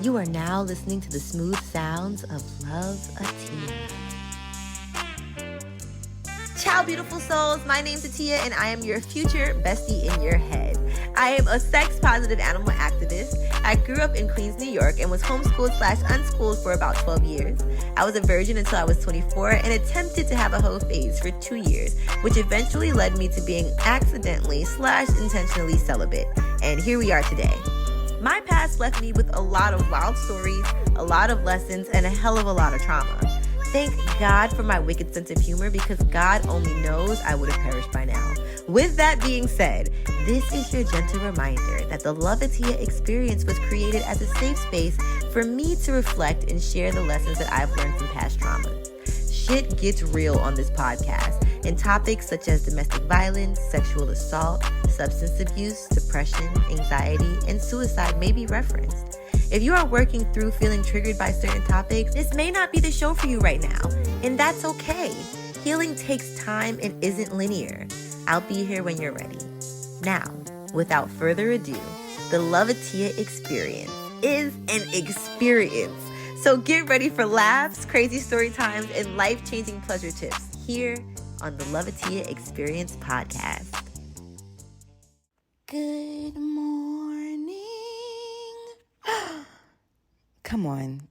You are now listening to the smooth sounds of Love-A-Tia. Ciao, beautiful souls. My name's Atia, and I am your future bestie in your head. I am a sex-positive animal activist. I grew up in Queens, New York, and was homeschooled/unschooled for about 12 years. I was a virgin until I was 24 and attempted to have a hoe phase for 2 years, which eventually led me to being accidentally/intentionally celibate. And here we are today. My past left me with a lot of wild stories, a lot of lessons, and a hell of a lot of trauma. Thank God for my wicked sense of humor, because God only knows I would have perished by now. With that being said, this is your gentle reminder that the Love-A-Tia experience was created as a safe space for me to reflect and share the lessons that I've learned from past traumas. Shit gets real on this podcast, and topics such as domestic violence, sexual assault, substance abuse, depression, anxiety, and suicide may be referenced. If you are working through feeling triggered by certain topics, this may not be the show for you right now, and that's okay. Healing takes time and isn't linear. I'll be here when you're ready. Now, without further ado, the Love-A-Tia experience is an experience. So get ready for laughs, crazy story times, and life-changing pleasure tips here on the Love-A-Tia Experience podcast. Good morning. Come on.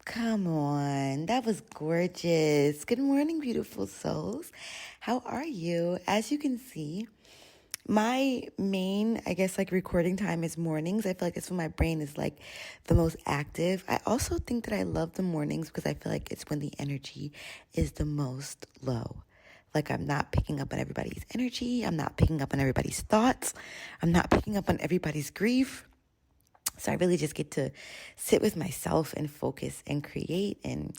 Come on. That was gorgeous. Good morning, beautiful souls. How are you? As you can see, my main, recording time is mornings. I feel like it's when my brain is the most active. I also think that I love the mornings because I feel like it's when the energy is the most low. I'm not picking up on everybody's energy. I'm not picking up on everybody's thoughts. I'm not picking up on everybody's grief. So I really just get to sit with myself and focus and create. And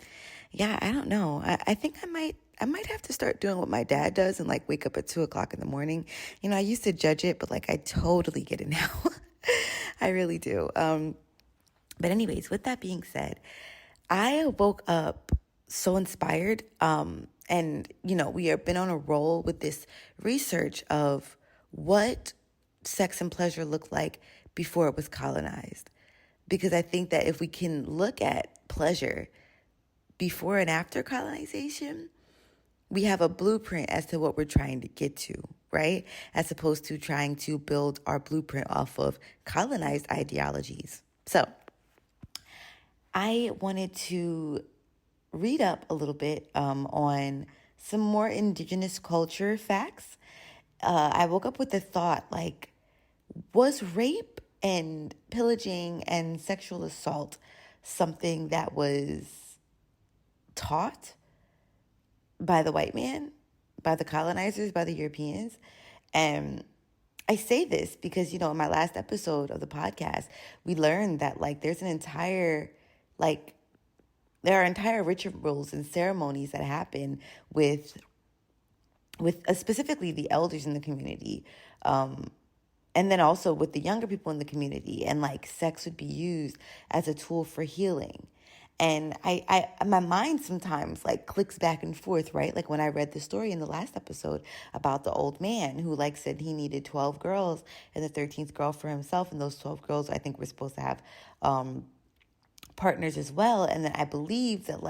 yeah, I don't know. I think I might have to start doing what my dad does and wake up at 2:00 in the morning. You know, I used to judge it, but I totally get it now. I really do. But anyways, with that being said, I woke up so inspired. And we have been on a roll with this research of what sex and pleasure looked like before it was colonized. Because I think that if we can look at pleasure before and after colonization, we have a blueprint as to what we're trying to get to, right? As opposed to trying to build our blueprint off of colonized ideologies. So I wanted to read up a little bit on some more indigenous culture facts. I woke up with the thought, was rape and pillaging and sexual assault something that was taught by the white man, by the colonizers, by the Europeans? And I say this because, in my last episode of the podcast, we learned that there's an entire, there are entire rituals and ceremonies that happen with specifically the elders in the community, and then also with the younger people in the community, and sex would be used as a tool for healing. And I my mind sometimes clicks back and forth, right? When I read the story in the last episode about the old man who said he needed 12 girls and the 13th girl for himself, and those 12 girls I think were supposed to have partners as well. And then I believe that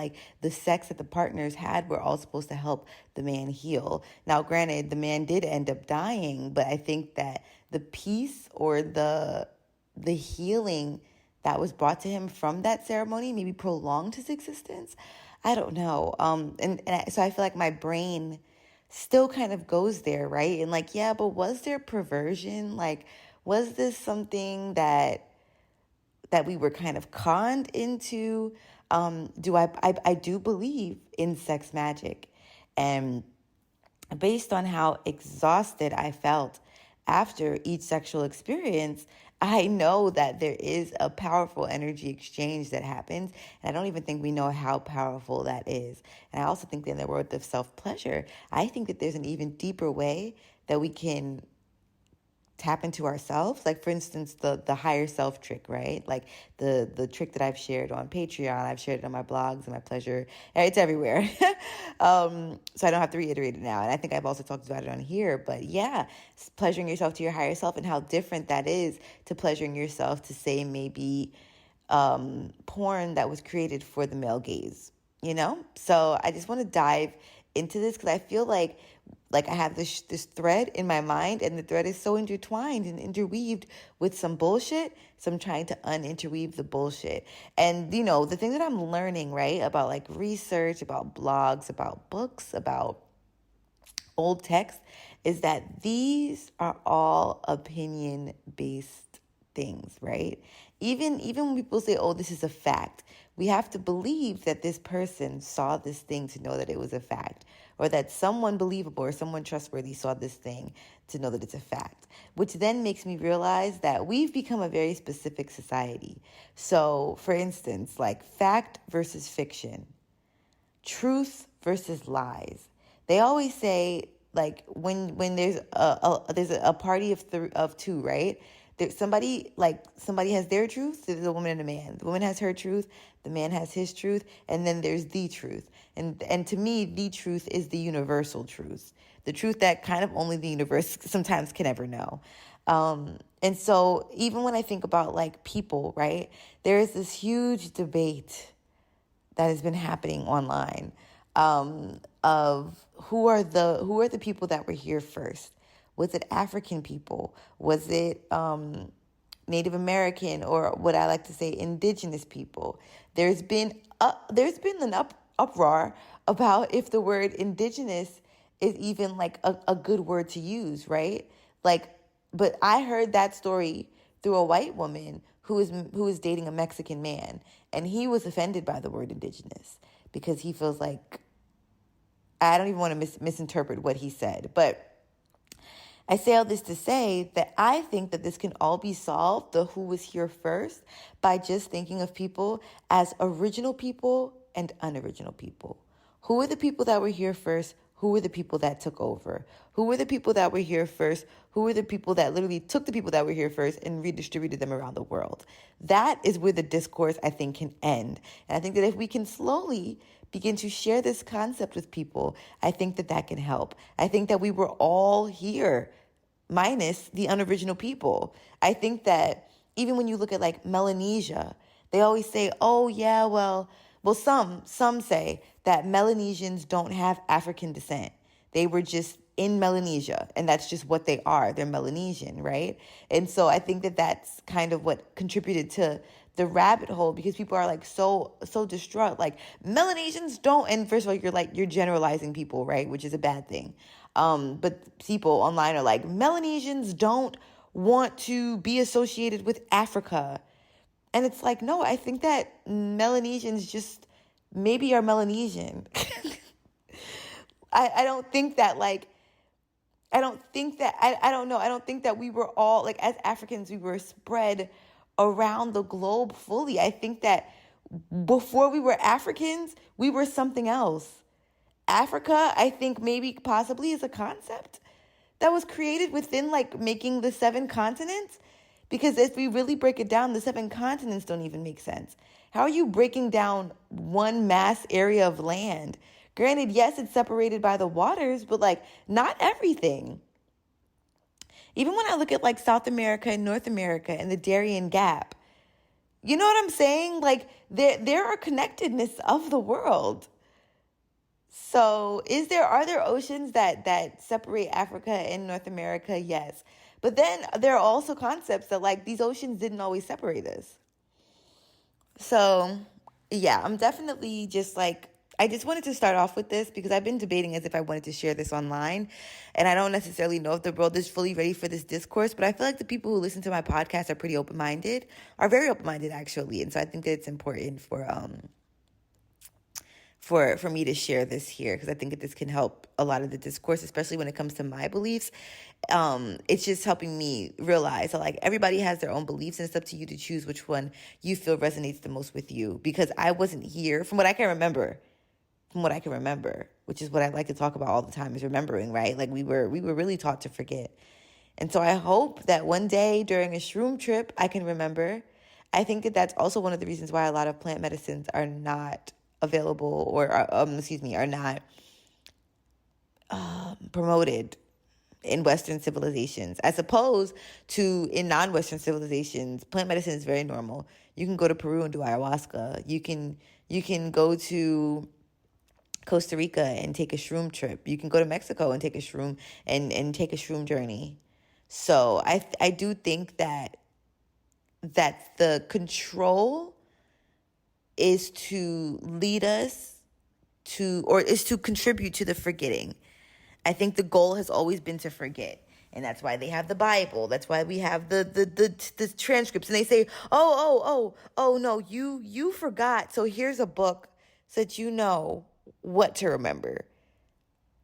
the sex that the partners had were all supposed to help the man heal. Now, granted, the man did end up dying, but I think that the peace or the healing that was brought to him from that ceremony maybe prolonged his existence. I don't know. So I feel like my brain still kind of goes there, right? And yeah, but was there perversion? Was this something that we were kind of conned into? I do believe in sex magic. And based on how exhausted I felt after each sexual experience, I know that there is a powerful energy exchange that happens. And I don't even think we know how powerful that is. And I also think that in the world of self-pleasure, I think that there's an even deeper way that we can tap into ourselves. Like, for instance, the higher self trick, right? Like the trick that I've shared on Patreon, I've shared it on my blogs and my pleasure. It's everywhere. So I don't have to reiterate it now. And I think I've also talked about it on here. But yeah, pleasuring yourself to your higher self, and how different that is to pleasuring yourself to, say, maybe porn that was created for the male gaze, you know? So I just want to dive into this because I feel like I have this thread in my mind, and the thread is so intertwined and interweaved with some bullshit. So I'm trying to uninterweave the bullshit. And, you know, the thing that I'm learning, right, about like research, about blogs, about books, about old text, is that these are all opinion-based things, right? Even when people say, oh, this is a fact, we have to believe that this person saw this thing to know that it was a fact, or that someone believable or someone trustworthy saw this thing to know that it's a fact, which then makes me realize that we've become a very specific society. So, for instance, like fact versus fiction, truth versus lies. They always say, like, when there's a party of two, right? Somebody has their truth. There's a woman and a man. The woman has her truth. The man has his truth. And then there's the truth. And to me, the truth is the universal truth. The truth that kind of only the universe sometimes can ever know. And so even when I think about like people, right, there is this huge debate that has been happening online of who are the people that were here first. Was it African people? Was it Native American, or what I like to say, indigenous people? There's been an uproar about if the word indigenous is even like a good word to use, right? Like, but I heard that story through a white woman who is dating a Mexican man, and he was offended by the word indigenous because he feels like, I don't even want to misinterpret what he said, but I say all this to say that I think that this can all be solved, the who was here first, by just thinking of people as original people and unoriginal people. Who are the people that were here first? Who were the people that took over? Who were the people that were here first? Who were the people that literally took the people that were here first and redistributed them around the world? That is where the discourse, I think, can end. And I think that if we can slowly begin to share this concept with people, I think that that can help. I think that we were all here, minus the unoriginal people. I think that even when you look at like Melanesia, they always say, oh yeah, well, some say that Melanesians don't have African descent. They were just in Melanesia, and that's just what they are. They're Melanesian, right? And so I think that that's kind of what contributed to the rabbit hole, because people are like so distraught. Like, Melanesians don't, and first of all, you're generalizing people, right? Which is a bad thing. But people online are like, Melanesians don't want to be associated with Africa. And it's like, no, I think that Melanesians just maybe are Melanesian. I don't think that I don't know. I don't think that we were all, like, as Africans, we were spread around the globe fully. I think that before we were Africans, we were something else. Africa, I think maybe possibly is a concept that was created within like making the 7 continents. Because if we really break it down, the 7 continents don't even make sense. How are you breaking down one mass area of land? Granted, yes, it's separated by the waters, but like not everything. Even when I look at like South America and North America and the Darien Gap, you know what I'm saying? Like there are connectedness of the world. So are there oceans that separate Africa and North America? Yes. But then there are also concepts that like these oceans didn't always separate us. So yeah, I'm definitely just like, I just wanted to start off with this because I've been debating as if I wanted to share this online. And I don't necessarily know if the world is fully ready for this discourse, but I feel like the people who listen to my podcast are pretty open-minded, are very open-minded actually. And so I think that it's important for me to share this here, because I think that this can help a lot of the discourse, especially when it comes to my beliefs. It's just helping me realize that like everybody has their own beliefs, and it's up to you to choose which one you feel resonates the most with you. Because I wasn't here from what I can remember, which is what I like to talk about all the time, is remembering, right? Like we were really taught to forget. And so I hope that one day during a shroom trip, I can remember. I think that that's also one of the reasons why a lot of plant medicines are not available or, are not promoted in Western civilizations, as opposed to in non-Western civilizations. Plant medicine is very normal. You can go to Peru and do ayahuasca. You can go to Costa Rica and take a shroom trip. You can go to Mexico and take a shroom and take a shroom journey. So I do think that the control is to lead us to, or is to contribute to the forgetting. I think the goal has always been to forget. And that's why they have the Bible. That's why we have the transcripts. And they say, oh, no, you forgot. So here's a book so that you know what to remember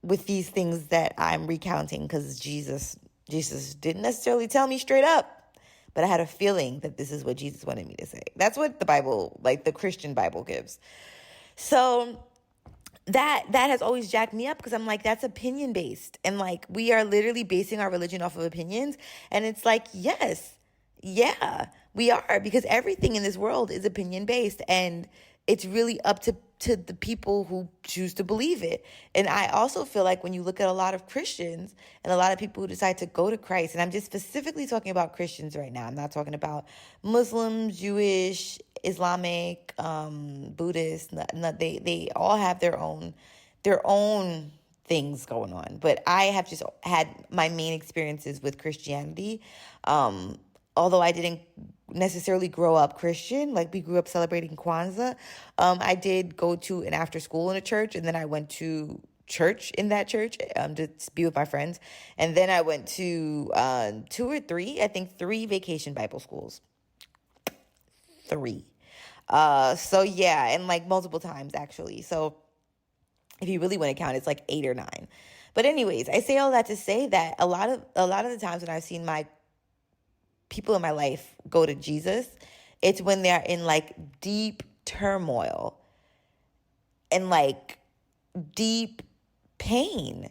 with these things that I'm recounting, because Jesus didn't necessarily tell me straight up, but I had a feeling that this is what Jesus wanted me to say. That's what the Bible, like the Christian Bible, gives. So that has always jacked me up, because I'm like, that's opinion based. And like, we are literally basing our religion off of opinions. And it's like, yes, yeah, we are, because everything in this world is opinion based. And it's really up to the people who choose to believe it. And I also feel like when you look at a lot of Christians and a lot of people who decide to go to Christ, and I'm just specifically talking about Christians right now, I'm not talking about Muslims, Jewish, Islamic, Buddhist. They all have their own things going on. But I have just had my main experiences with Christianity. Although I didn't necessarily grow up Christian, like we grew up celebrating Kwanzaa. I did go to an after school in a church, and then I went to church in that church to be with my friends. And then I went to three vacation Bible schools. 3. So yeah, and like multiple times actually. So if you really want to count, it's like 8 or 9. But anyways, I say all that to say that a lot of the times when I've seen my people in my life go to Jesus, it's when they're in like deep turmoil and like deep pain.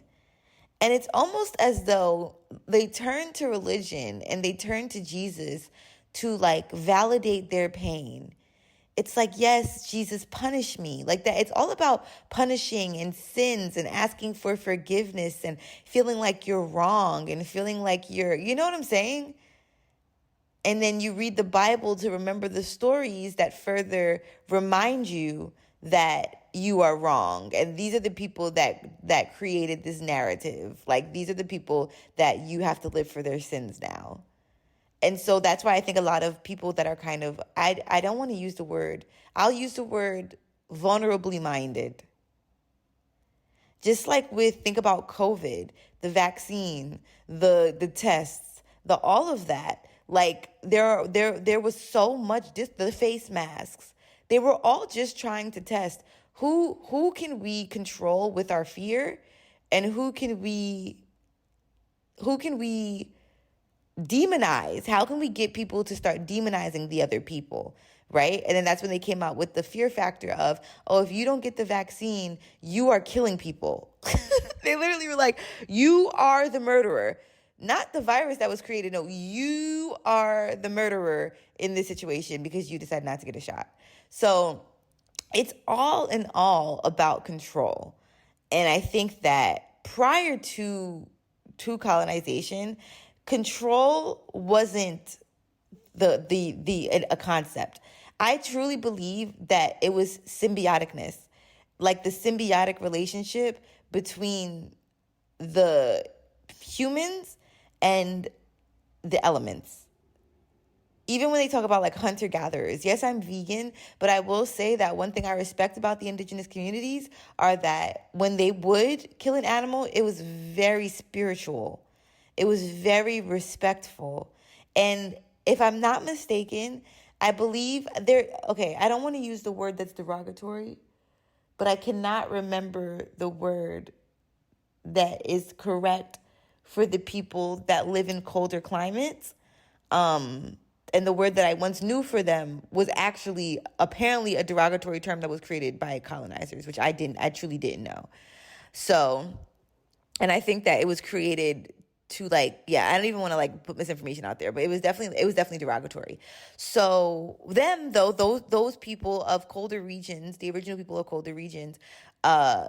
And it's almost as though they turn to religion and they turn to Jesus to like validate their pain. It's like, yes, Jesus, punish me. Like that. It's all about punishing and sins and asking for forgiveness and feeling like you're wrong and feeling like you know what I'm saying? And then you read the Bible to remember the stories that further remind you that you are wrong. And these are the people that created this narrative. Like, these are the people that you have to live for their sins now. And so that's why I think a lot of people that are kind of, I don't want to use the word, I'll use the word vulnerably minded. Just like think about COVID, the vaccine, the tests, all of that. Like there was so much, the face masks. They were all just trying to test who can we control with our fear, and who can we demonize? How can we get people to start demonizing the other people, right? And then that's when they came out with the fear factor of, oh, if you don't get the vaccine, you are killing people. They literally were like, you are the murderer. Not the virus that was created. No, you are the murderer in this situation because you decided not to get a shot. So it's all in all about control. And I think that prior to colonization, control wasn't a concept. I truly believe that it was symbioticness, like the symbiotic relationship between the humans and the elements. Even when they talk about like hunter-gatherers, yes, I'm vegan, but I will say that one thing I respect about the indigenous communities are that when they would kill an animal, it was very spiritual. It was very respectful. And if I'm not mistaken, I believe I don't want to use the word that's derogatory, but I cannot remember the word that is correct for the people that live in colder climates. And the word that I once knew for them was actually apparently a derogatory term that was created by colonizers, which I truly didn't know. So, and I think that it was created to like, yeah, I don't even want to like put misinformation out there, but it was definitely derogatory. So them though, those people of colder regions, the original people of colder regions,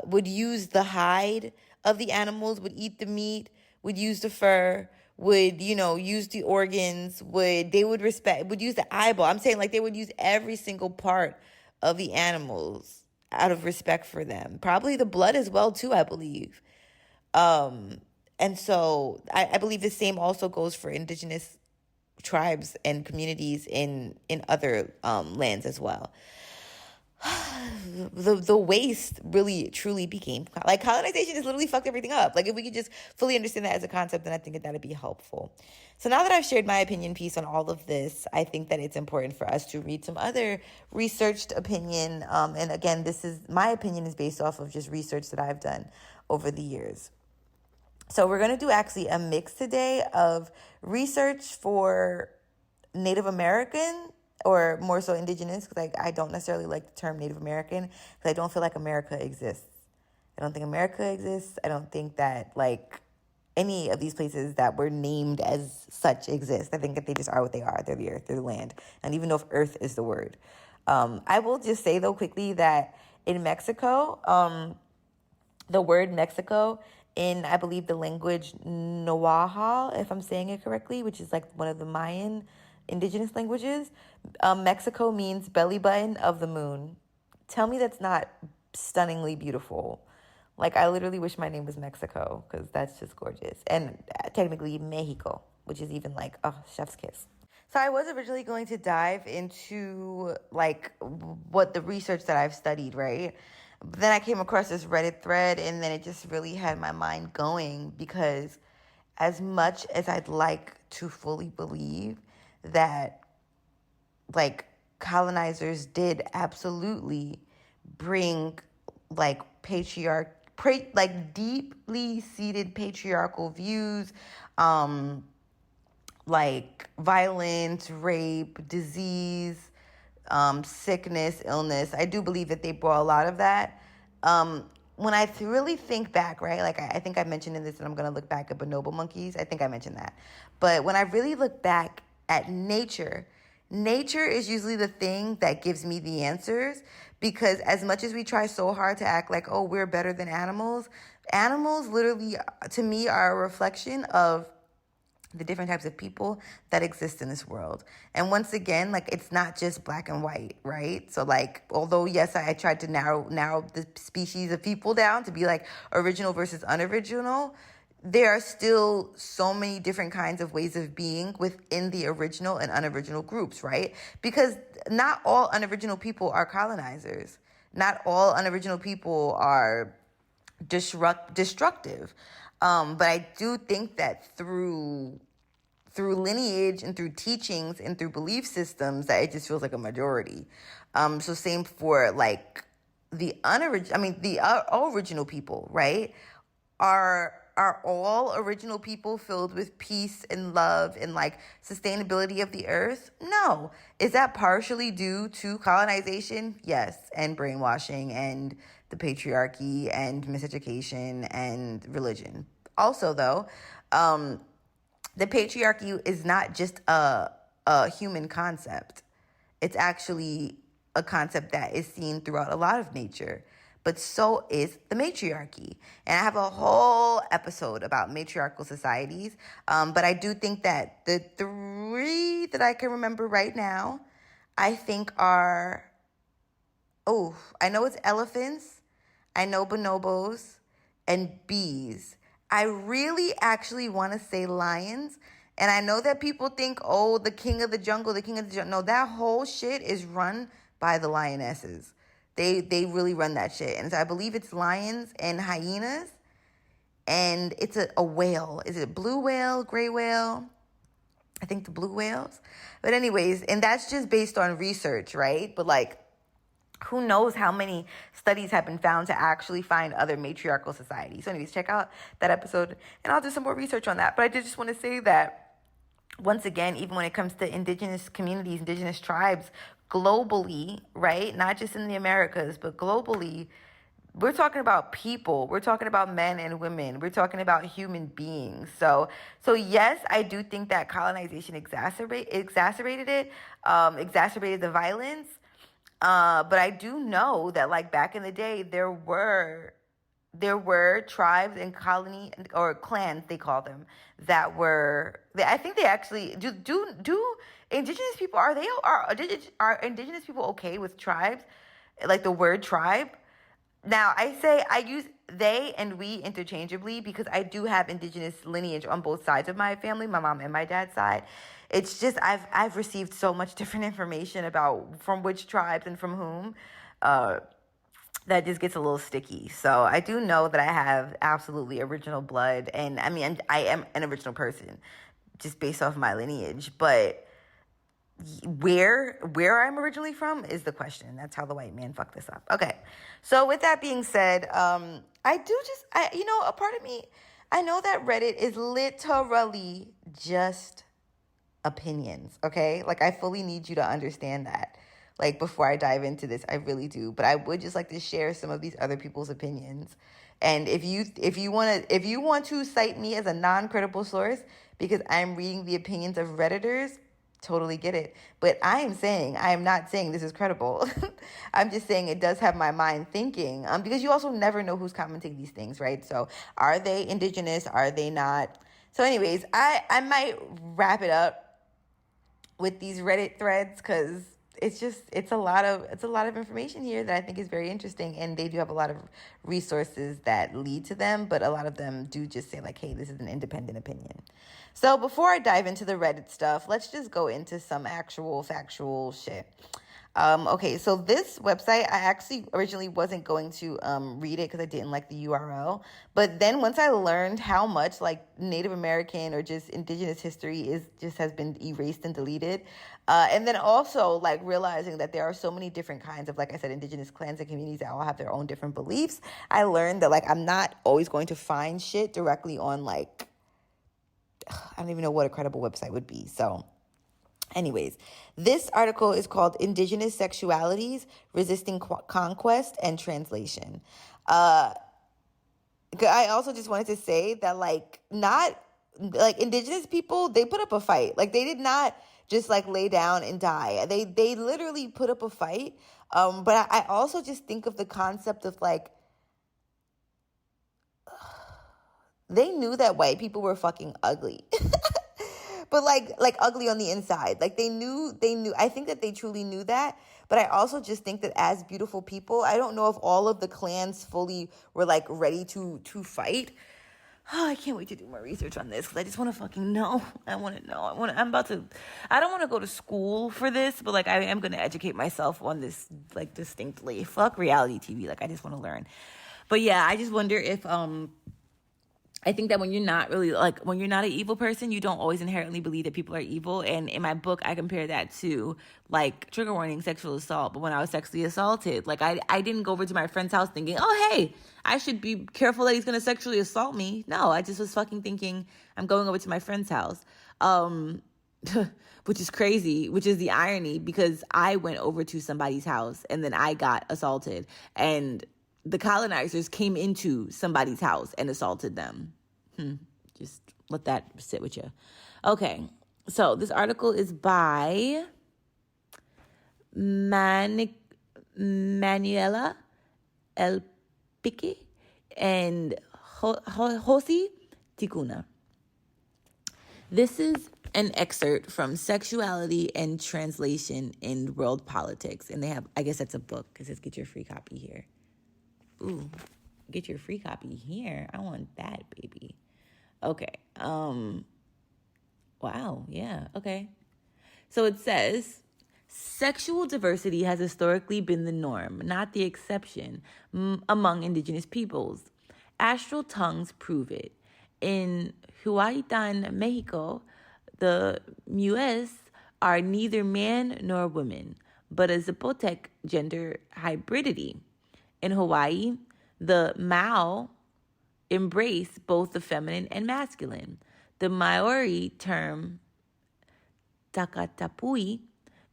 would use the hide of the animals, would eat the meat, would use the fur, would, use the organs, would use the eyeball. I'm saying like they would use every single part of the animals out of respect for them. Probably the blood as well too, I believe. And so I believe the same also goes for indigenous tribes and communities in other lands as well. The waste really truly became like colonization has literally fucked everything up. Like if we could just fully understand that as a concept, then I think that'd be helpful. So now that I've shared my opinion piece on all of this, I think that it's important for us to read some other researched opinion. And again, my opinion is based off of just research that I've done over the years. So we're going to do actually a mix today of research for Native American or more so indigenous, because I don't necessarily like the term Native American because I don't feel like America exists. I don't think America exists. I don't think that like any of these places that were named as such exist. I think that they just are what they are. They're the earth, they're the land. And even though if earth is the word. I will just say though quickly that in Mexico, the word Mexico in, I believe, the language Nahuatl, if I'm saying it correctly, which is like one of the Mayan indigenous languages, Mexico means belly button of the moon. Tell me that's not stunningly beautiful. Like, I literally wish my name was Mexico because that's just gorgeous. And technically Mexico, which is even like, oh, chef's kiss. So I was originally going to dive into like what the research that I've studied, right? But then I came across this Reddit thread and then it just really had my mind going because as much as I'd like to fully believe that like colonizers did absolutely bring like like deeply seated patriarchal views, like violence, rape, disease, sickness, illness. I do believe that they brought a lot of that. When I really think back, right, like I think I mentioned in this and I'm going to look back at bonobo monkeys. I think I mentioned that. But when I really look back at nature is usually the thing that gives me the answers because as much as we try so hard to act like, oh, we're better than animals literally, to me, are a reflection of the different types of people that exist in this world. And once again, like it's not just black and white, right? So like, although yes, I tried to narrow the species of people down to be like original versus unoriginal, there are still so many different kinds of ways of being within the original and unoriginal groups, right? Because not all unoriginal people are colonizers. Not all unoriginal people are destructive. But I do think that through lineage and through teachings and through belief systems that it just feels like a majority. So same for like the original people, right? Are all original people filled with peace and love and like sustainability of the earth? No. Is that partially due to colonization? Yes. And brainwashing and the patriarchy and miseducation and religion. Also though, the patriarchy is not just a human concept. It's actually a concept that is seen throughout a lot of nature. But so is the matriarchy. And I have a whole episode about matriarchal societies. But I do think that the three that I can remember right now, I think are, I know it's elephants, I know bonobos, and bees. I really actually want to say lions. And I know that people think, the king of the jungle. No, that whole shit is run by the lionesses. They really run that shit. And so I believe it's lions and hyenas. And it's a whale. Is it blue whale, gray whale? I think the blue whales. But anyways, and that's just based on research, right? But like, who knows how many studies have been found to actually find other matriarchal societies. So anyways, check out that episode and I'll do some more research on that. But I did just want to say that once again, even when it comes to indigenous communities, indigenous tribes globally, right? Not just in the Americas, but globally, we're talking about people. We're talking about men and women. We're talking about human beings. So yes, I do think that colonization exacerbated it, exacerbated the violence. But I do know that like back in the day, there were tribes and colony or clans they call them that were. I think they actually do indigenous people are indigenous people okay with tribes, like the word tribe. Now, I use they and we interchangeably because I do have indigenous lineage on both sides of my family, my mom and my dad's side. It's just I've received so much different information about from which tribes and from whom, that just gets a little sticky. So I do know that I have absolutely original blood, and I mean I am an original person, just based off my lineage, but where I'm originally from is the question. That's how the white man fucked this up. Okay. So with that being said, a part of me, I know that Reddit is literally just opinions, okay? Like I fully need you to understand that. Like before I dive into this, I really do. But I would just like to share some of these other people's opinions. And if you want to cite me as a non-credible source because I'm reading the opinions of Redditors, totally get it. But I am not saying this is credible. I'm just saying it does have my mind thinking. Because you also never know who's commenting these things, right? So are they indigenous? Are they not? So anyways, I might wrap it up with these Reddit threads because it's a lot of information here that I think is very interesting, and they do have a lot of resources that lead to them, but a lot of them do just say like, hey, this is an independent opinion. So before I dive into the Reddit stuff, let's just go into some actual factual shit. Okay, so this website, I actually originally wasn't going to read it because I didn't like the URL. But then once I learned how much like Native American or just indigenous history has been erased and deleted, and then also like realizing that there are so many different kinds of, like I said, indigenous clans and communities that all have their own different beliefs, I learned that like I'm not always going to find shit directly on like, I don't even know what a credible website would be. So anyways, this article is called Indigenous Sexualities, Resisting Conquest and Translation. I also just wanted to say that not indigenous people, they put up a fight. Like they did not just like lay down and die. They literally put up a fight. But I also just think of the concept of like, they knew that white people were fucking ugly. But like ugly on the inside. Like they knew, I think that they truly knew that. But I also just think that as beautiful people, I don't know if all of the clans fully were like ready to fight. Oh, I can't wait to do more research on this because I just want to fucking know. I want to know. I don't want to go to school for this, but like I am going to educate myself on this like distinctly. Fuck reality TV. Like I just want to learn. But yeah, I just wonder if, I think that when you're not an evil person, you don't always inherently believe that people are evil. And in my book, I compare that to like trigger warning, sexual assault. But when I was sexually assaulted, like I didn't go over to my friend's house thinking, oh, hey, I should be careful that he's going to sexually assault me. No, I just was fucking thinking I'm going over to my friend's house. Which is crazy, which is the irony because I went over to somebody's house and then I got assaulted and the colonizers came into somebody's house and assaulted them. Just let that sit with you. Okay, so this article is by Manuela El Pique and Josi Ticuna. This is an excerpt from Sexuality and Translation in World Politics. And they have, I guess that's a book. It says get your free copy here. Ooh, get your free copy here. I want that, baby. Okay. Wow. Yeah. Okay. So it says, sexual diversity has historically been the norm, not the exception, among indigenous peoples. Astral tongues prove it. In Huaytan, Mexico, the mues are neither man nor woman, but a Zapotec gender hybridity. In Hawaii, the Mao embrace both the feminine and masculine. The Maori term Takatapui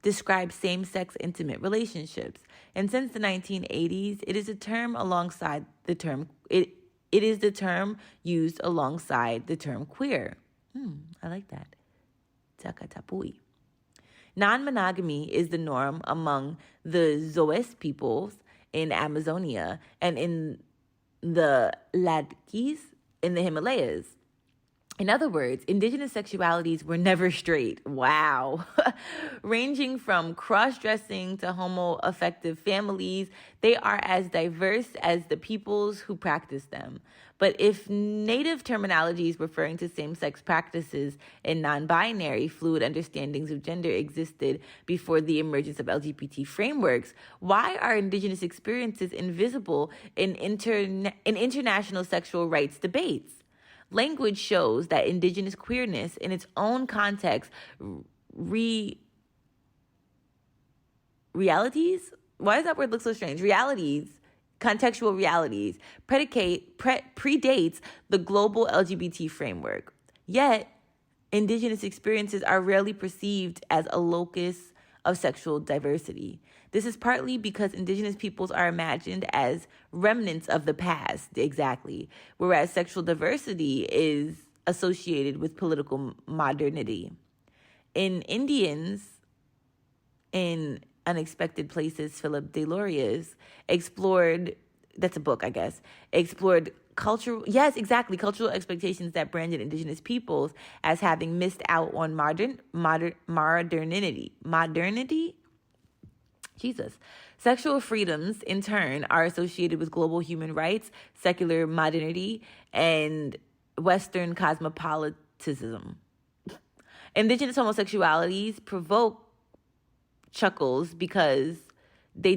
describe same-sex intimate relationships. And since the 1980s, it is a term alongside the term it is the term used alongside the term queer. I like that. Takatapui. Non-monogamy is the norm among the Zoes peoples in Amazonia and in the Ladakis in the Himalayas. In other words, indigenous sexualities were never straight. Wow. Ranging from cross-dressing to homo-affective families, they are as diverse as the peoples who practice them. But if native terminologies referring to same-sex practices and non-binary fluid understandings of gender existed before the emergence of LGBT frameworks, why are indigenous experiences invisible in international sexual rights debates? Language shows that indigenous queerness in its own context realities? Why does that word look so strange? Realities, contextual realities, predates the global LGBT framework. Yet, indigenous experiences are rarely perceived as a locus of sexual diversity. This is partly because indigenous peoples are imagined as remnants of the past, exactly, whereas sexual diversity is associated with political modernity. In Indians, in Unexpected Places, Philip Delorius explored, that's a book, I guess, explored cultural expectations that branded indigenous peoples as having missed out on modernity. Jesus. Sexual freedoms, in turn, are associated with global human rights, secular modernity, and Western cosmopolitanism. Indigenous homosexualities provoke chuckles because they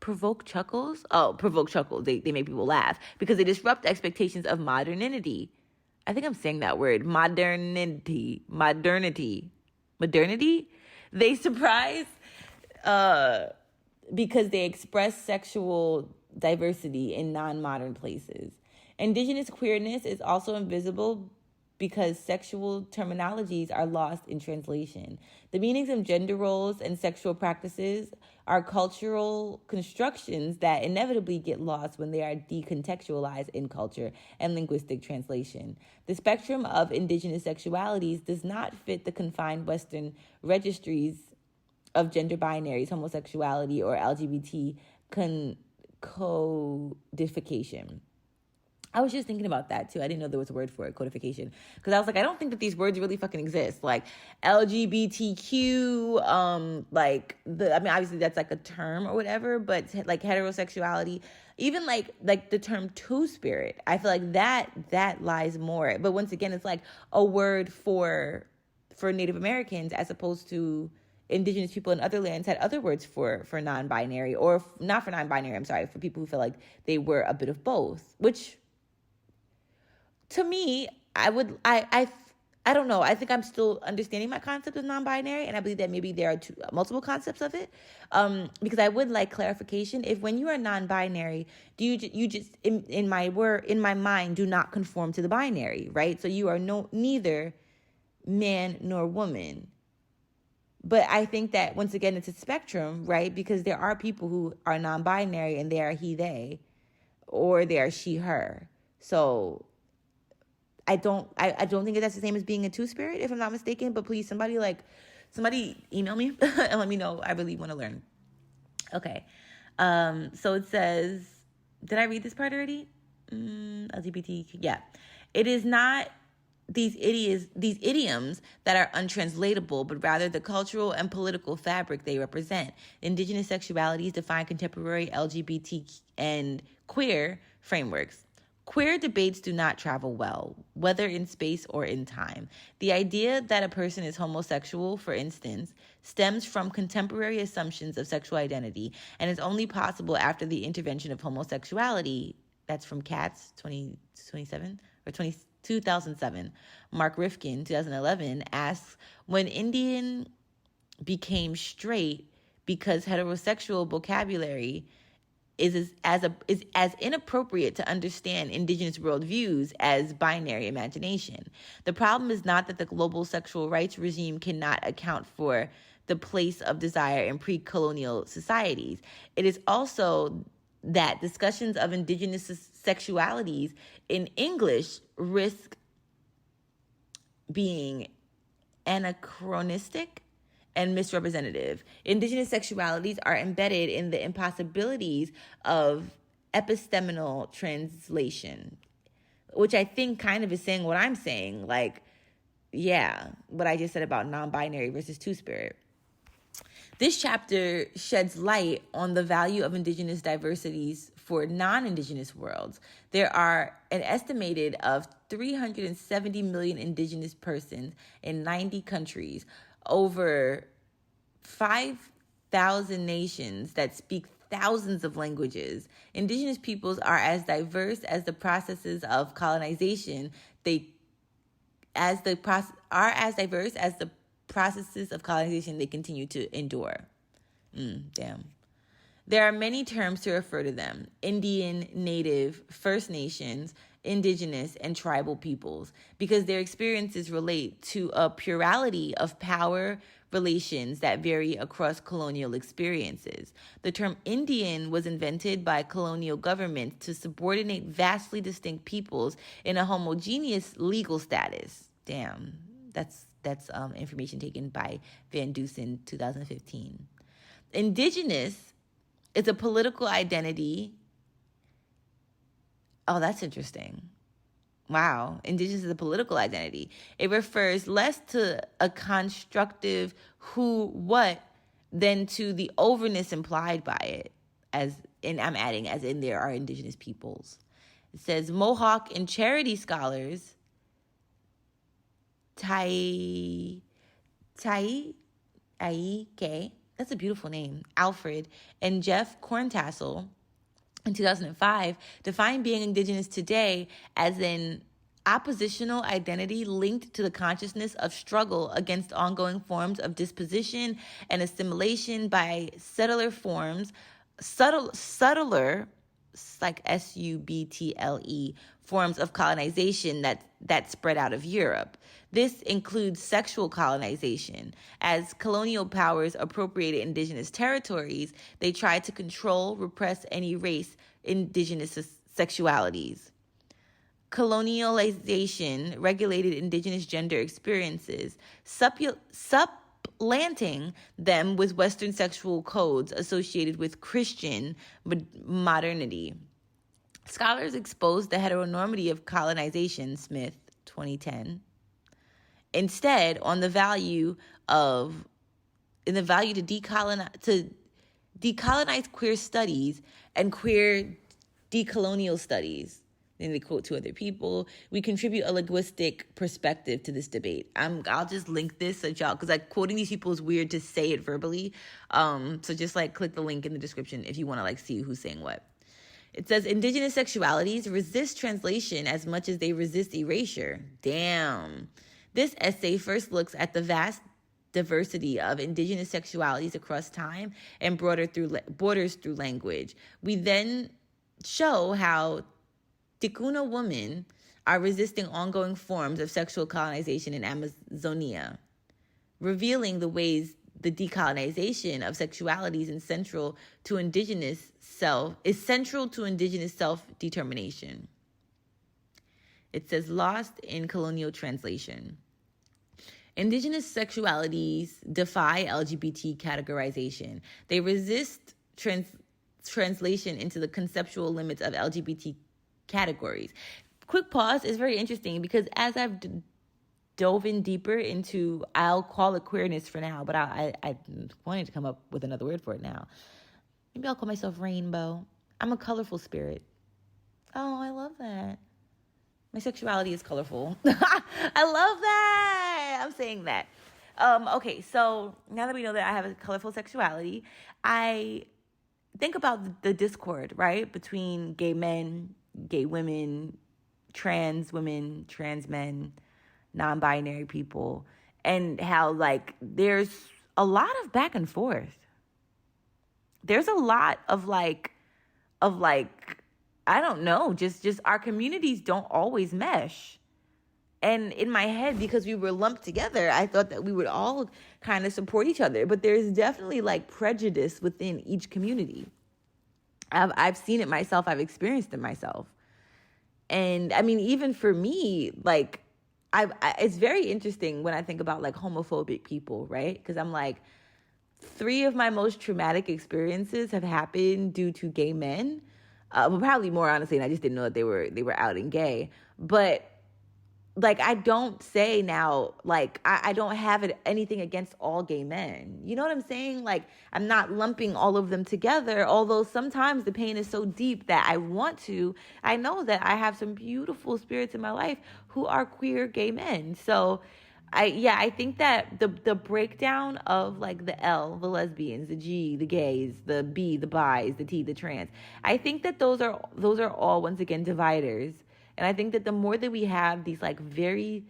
provoke chuckles. They make people laugh because they disrupt expectations of modernity. I think I'm saying that word. Modernity. They surprise because they express sexual diversity in non-modern places. Indigenous queerness is also invisible because sexual terminologies are lost in translation. The meanings of gender roles and sexual practices are cultural constructions that inevitably get lost when they are decontextualized in culture and linguistic translation. The spectrum of indigenous sexualities does not fit the confined Western registries of gender binaries, homosexuality, or LGBT codification. I was just thinking about that too. I didn't know there was a word for it, codification. Because I was like, I don't think that these words really fucking exist. Like LGBTQ, obviously that's like a term or whatever, but like heterosexuality, even like the term two-spirit, I feel like that lies more. But once again, it's like a word for Native Americans as opposed to indigenous people in other lands had other words for non-binary, or not for non-binary, I'm sorry, for people who feel like they were a bit of both, which to me, I don't know. I think I'm still understanding my concept of non-binary, and I believe that maybe there are multiple concepts of it. Because I would like clarification. If when you are non-binary, do you just in my mind do not conform to the binary, right? So you are neither man nor woman. But I think that once again it's a spectrum, right? Because there are people who are non-binary and they are he they, or they are she her. So I don't think that's the same as being a two-spirit, if I'm not mistaken. But please, somebody email me and let me know. I really want to learn. Okay. So it says, did I read this part already? LGBTQ. Yeah. It is not these idioms that are untranslatable, but rather the cultural and political fabric they represent. Indigenous sexualities define contemporary LGBT and queer frameworks. Queer debates do not travel well, whether in space or in time. The idea that a person is homosexual, for instance, stems from contemporary assumptions of sexual identity and is only possible after the intervention of homosexuality. That's from Katz, 2007. Mark Rifkin, 2011, asks, when Indian became straight because heterosexual vocabulary is as inappropriate to understand indigenous worldviews as binary imagination. The problem is not that the global sexual rights regime cannot account for the place of desire in pre-colonial societies. It is also that discussions of indigenous sexualities in English risk being anachronistic and misrepresentative. Indigenous sexualities are embedded in the impossibilities of epistemical translation, which I think kind of is saying what I'm saying. Like, yeah, what I just said about non-binary versus two-spirit. This chapter sheds light on the value of indigenous diversities for non-indigenous worlds. There are an estimated of 370 million indigenous persons in 90 countries, over 5,000 nations that speak thousands of languages. Indigenous peoples are as diverse as the processes of colonization. Are as diverse as the processes of colonization they continue to endure. Damn. There are many terms to refer to them: Indian, Native, First Nations, indigenous, and tribal peoples, because their experiences relate to a plurality of power relations that vary across colonial experiences. The term Indian was invented by colonial governments to subordinate vastly distinct peoples in a homogeneous legal status. Damn, that's information taken by Van Dusen, 2015. Indigenous is a political identity. Oh, that's interesting. Wow. Indigenous is a political identity. It refers less to a constructive who, what, than to the overness implied by it. I'm adding, as in there are indigenous peoples. It says Mohawk and Charity scholars K. That's a beautiful name. Alfred and Jeff Corntassel in 2005 defined being indigenous today as an oppositional identity linked to the consciousness of struggle against ongoing forms of disposition and assimilation by subtler, like SUBTLE, forms of colonization that spread out of Europe. This includes sexual colonization. As colonial powers appropriated indigenous territories, they tried to control, repress, and erase indigenous sexualities. Colonialization regulated indigenous gender experiences, supplanting them with Western sexual codes associated with Christian modernity. Scholars exposed the heteronormity of colonization, Smith, 2010, instead on the value to decolonize queer studies and queer decolonial studies. Then they quote two other people. We contribute a linguistic perspective to this debate. I'll just link this so y'all, because like quoting these people is weird to say it verbally. So just like click the link in the description if you want to like see who's saying what. It says indigenous sexualities resist translation as much as they resist erasure. Damn. This essay first looks at the vast diversity of indigenous sexualities across time and borders through language. We then show how Ticuna women are resisting ongoing forms of sexual colonization in Amazonia, revealing the ways the decolonization of sexualities is central to indigenous self-determination. It says, lost in colonial translation. Indigenous sexualities defy LGBT categorization. They resist translation into the conceptual limits of LGBT categories. Quick pause is very interesting because as I've dove in deeper into, I'll call it queerness for now, but I wanted to come up with another word for it now. Maybe I'll call myself rainbow. I'm a colorful spirit. Oh, I love that. My sexuality is colorful. I love that. I'm saying that. Okay, so now that we know that I have a colorful sexuality, I think about the discord, right, between gay men, gay women, trans men, non-binary people, and how like there's a lot of back and forth. There's a lot of like I don't know, just our communities don't always mesh. And in my head, because we were lumped together, I thought that we would all kind of support each other. But there's definitely like prejudice within each community. I've seen it myself. I've experienced it myself. And I mean, even for me, like, it's very interesting when I think about like homophobic people, right? Because I'm like, 3 of my most traumatic experiences have happened due to gay men. Well, probably more honestly, and I just didn't know that they were out and gay. But like, I don't say now, like, I don't have anything against all gay men. You know what I'm saying? Like, I'm not lumping all of them together, although sometimes the pain is so deep that I know that I have some beautiful spirits in my life who are queer gay men. So I think that the breakdown of like the L, the lesbians, the G, the gays, the B, the bis, the T, the trans, I think that those are all, once again, dividers. And I think that the more that we have these like very,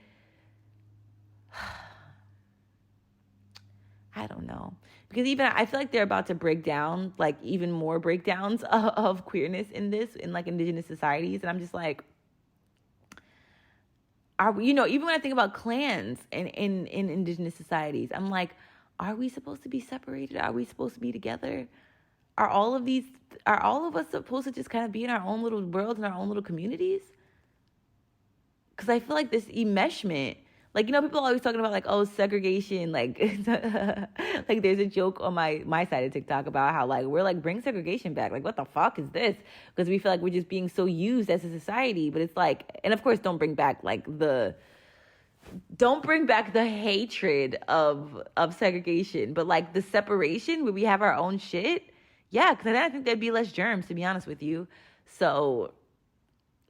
I don't know, because even I feel like they're about to break down, like even more breakdowns of queerness in like indigenous societies. And I'm just like, are we, even when I think about clans in indigenous societies, I'm like, are we supposed to be separated? Are we supposed to be together? Are all of us supposed to just kind of be in our own little worlds, in our own little communities? Because I feel like this enmeshment, like, people are always talking about like, oh, segregation, like, like there's a joke on my side of TikTok about how like, we're like, bring segregation back. Like, what the fuck is this? Because we feel like we're just being so used as a society. But it's like, and of course, don't bring back the hatred of segregation, but like the separation where we have our own shit. Yeah, because I think there'd be less germs, to be honest with you. So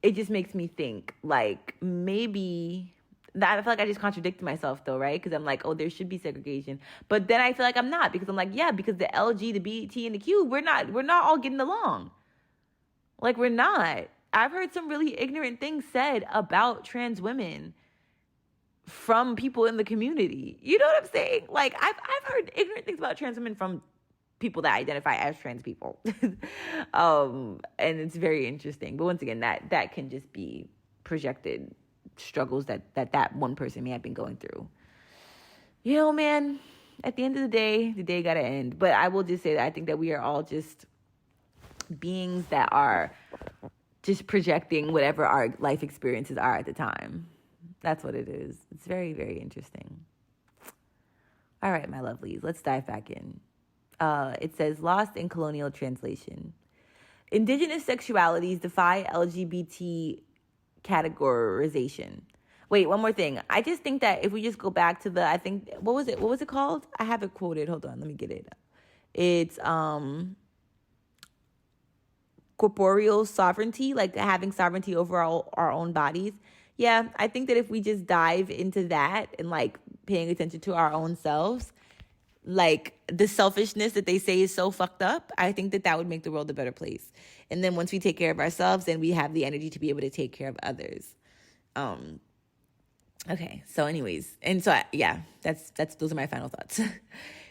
it just makes me think, like, maybe that I feel like I just contradicted myself, though, right? Because I'm like, oh, there should be segregation, but then I feel like I'm not, because I'm like, yeah, because the LG, the B, T, and the Q, we're not all getting along. Like, we're not. I've heard some really ignorant things said about trans women from people in the community. You know what I'm saying? Like, I've heard ignorant things about trans women from people that identify as trans people. And it's very interesting. But once again, that can just be projected struggles that one person may have been going through. Man, at the end of the day gotta end. But I will just say that I think that we are all just beings that are just projecting whatever our life experiences are at the time. That's what it is. It's very, very interesting. All right, my lovelies, let's dive back in. It says, lost in colonial translation. Indigenous sexualities defy LGBT categorization. Wait, one more thing. I just think that if we just go back to what was it called? I have it quoted. Hold on, let me get it. It's corporeal sovereignty, like having sovereignty over our own bodies. Yeah, I think that if we just dive into that and like paying attention to our own selves, like the selfishness that they say is so fucked up, I think that would make the world a better place. And then once we take care of ourselves, then we have the energy to be able to take care of others. Okay, so anyways, and so that's those are my final thoughts.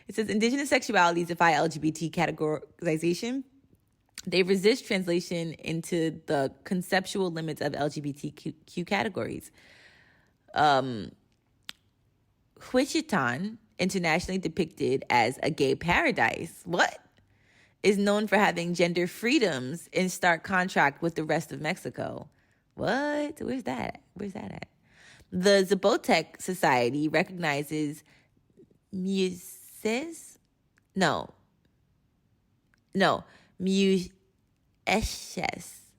It says indigenous sexualities defy LGBT categorization. They resist translation into the conceptual limits of LGBTQ categories. Huichitan, internationally depicted as a gay paradise, is known for having gender freedoms in stark contrast with the rest of Mexico. What? Where's that at? The Zapotec Society recognizes muses? No, muesches.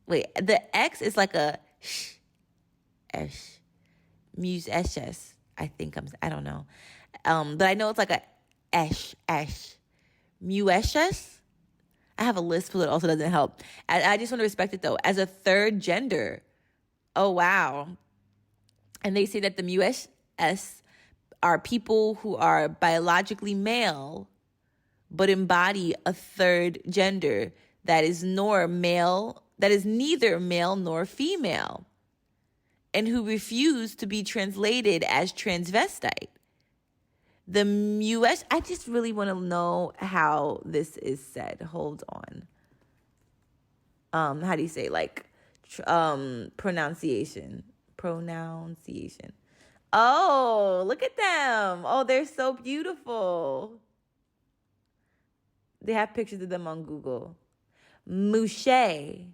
Wait, the X is like a sh. Muesches. I don't know. But I know it's like a esh. Muesches? I have a list, but it also doesn't help. I just want to respect it, though, as a third gender. Oh, wow. And they say that the muesches are people who are biologically male, but embody a third gender that is neither male nor female, and who refuse to be translated as transvestite. The muesches, I just really want to know how this is said. Hold on. How do you say, like, pronunciation? Oh, look at them. Oh, they're so beautiful. They have pictures of them on Google. Mouche.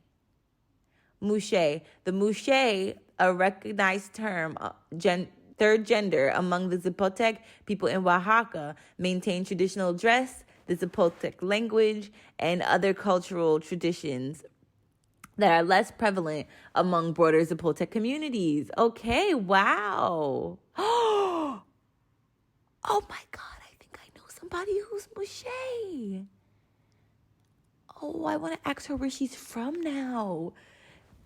Mouche. The mouche, a recognized term, third gender among the Zapotec people in Oaxaca, maintain traditional dress, the Zapotec language, and other cultural traditions that are less prevalent among broader Zapotec communities. Okay, wow. Oh my God, I think I know somebody who's Mouche. Oh, I want to ask her where she's from now.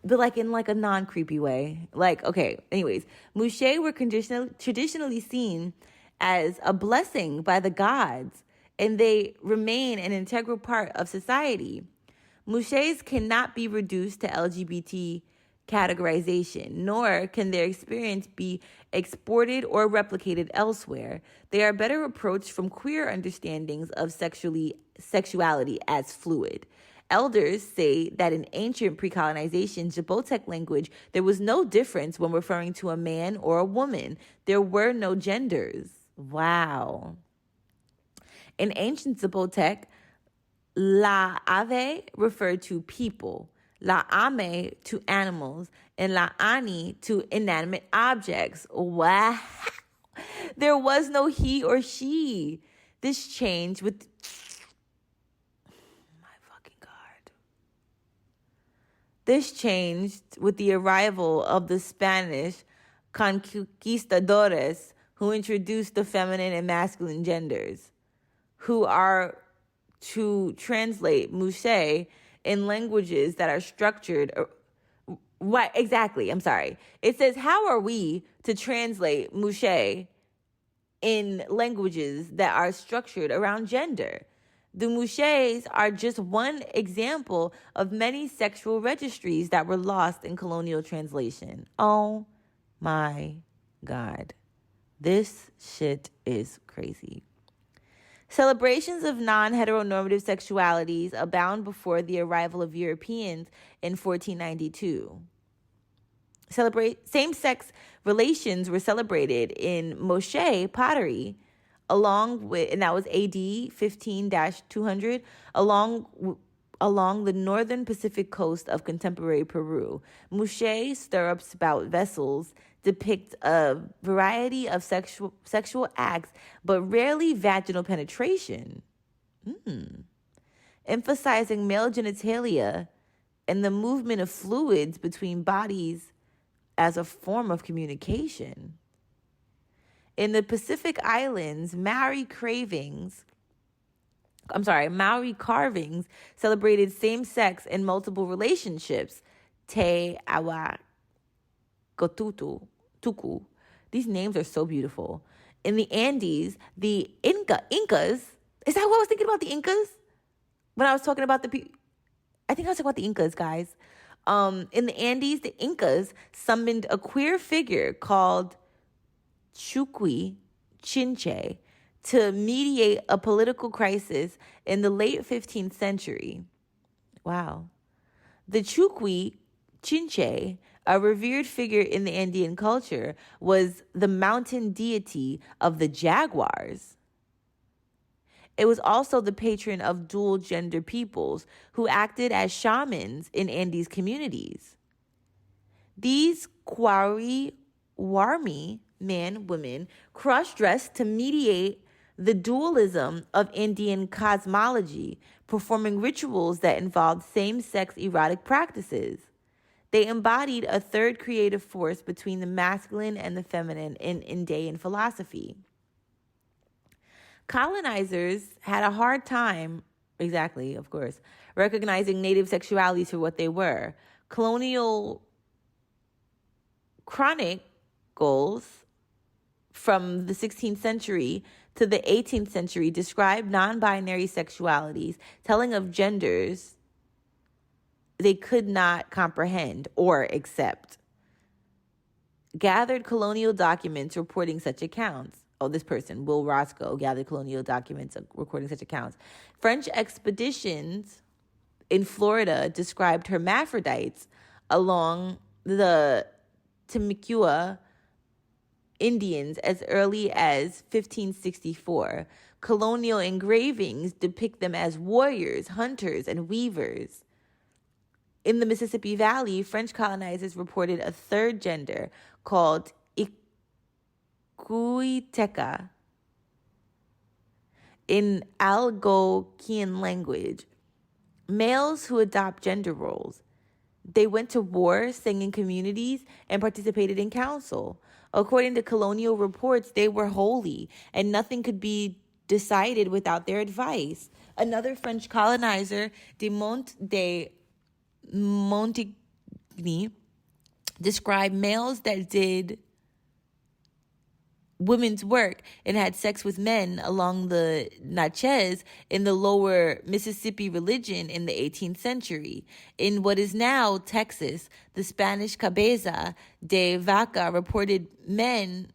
But like in like a non-creepy way. Like, okay, anyways. Mouche were traditionally seen as a blessing by the gods, and they remain an integral part of society. Mouches cannot be reduced to LGBT categorization, nor can their experience be exported or replicated elsewhere. They are better approached from queer understandings of sexuality as fluid. Elders say that in ancient pre-colonization Zapotec language, there was no difference when referring to a man or a woman. There were no genders. Wow. In ancient Zapotec, la ave referred to people, la ame to animals, and la ani to inanimate objects. Wow. There was no he or she. This changed with... My fucking God. This changed with the arrival of the Spanish conquistadores, who introduced the feminine and masculine genders, who are to translate Mouche in languages that are structured. What exactly? I'm sorry. It says, how are we to translate Mouche in languages that are structured around gender? The Mouches are just one example of many sexual registries that were lost in colonial translation. Oh my God. This shit is crazy. Celebrations of non-heteronormative sexualities abound before the arrival of Europeans in 1492. Same-sex relations were celebrated in Moshe pottery, and that was AD 15-200, along the northern Pacific coast of contemporary Peru. Mouche stirrup spout vessels depict a variety of sexual acts, but rarely vaginal penetration, emphasizing male genitalia and the movement of fluids between bodies as a form of communication. In the Pacific Islands, Maori carvings celebrated same-sex and multiple relationships. Te awa tuku. These names are so beautiful. In the Andes, the Incas, is that what I was thinking about, the Incas? When I was talking about I think I was talking about the Incas, guys. In the Andes, the Incas summoned a queer figure called Chuqui Chinche to mediate a political crisis in the late 15th century. Wow. The Chuqui Chinche, a revered figure in the Andean culture, was the mountain deity of the jaguars. It was also the patron of dual-gender peoples who acted as shamans in Andes communities. These Warmi, men, women, cross-dressed to mediate the dualism of Indian cosmology, performing rituals that involved same-sex erotic practices. They embodied a third creative force between the masculine and the feminine in Indian philosophy. Colonizers had a hard time, exactly, of course, recognizing native sexualities for what they were. Colonial chronicles from the 16th century to the 18th century describe non-binary sexualities, telling of genders they could not comprehend or accept. Gathered colonial documents reporting such accounts. Oh, this person, Will Roscoe, gathered colonial documents recording such accounts. French expeditions in Florida described hermaphrodites along the Temecula Indians as early as 1564. Colonial engravings depict them as warriors, hunters, and weavers. In the Mississippi Valley, French colonizers reported a third gender called Ikuiteka in Algonquian language. Males who adopt gender roles. They went to war, sang in communities, and participated in council. According to colonial reports, they were holy, and nothing could be decided without their advice. Another French colonizer, de Montigny, described males that did women's work and had sex with men along the Natchez in the lower Mississippi religion in the 18th century. In what is now Texas, the Spanish Cabeza de Vaca reported men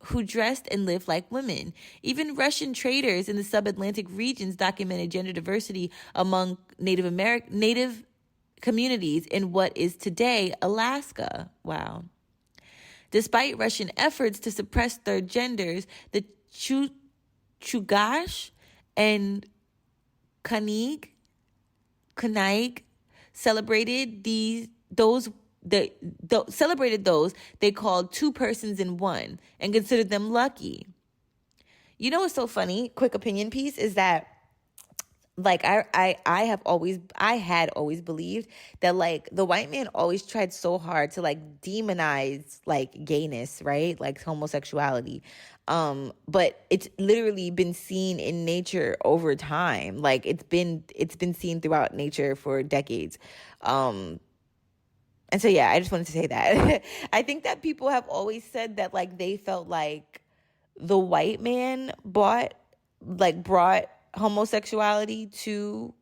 who dressed and lived like women. Even Russian traders in the sub-Atlantic regions documented gender diversity among Native communities in what is today Alaska. Wow. Despite Russian efforts to suppress third genders, the Chugash and Kanig celebrated those they called two persons in one and considered them lucky. You know what's so funny? Quick opinion piece is that like I had always believed that like the white man always tried so hard to like demonize like gayness, right? Like homosexuality. But it's literally been seen in nature over time. Like it's been seen throughout nature for decades. And so yeah, I just wanted to say that. I think that people have always said that like they felt like the white man brought homosexuality to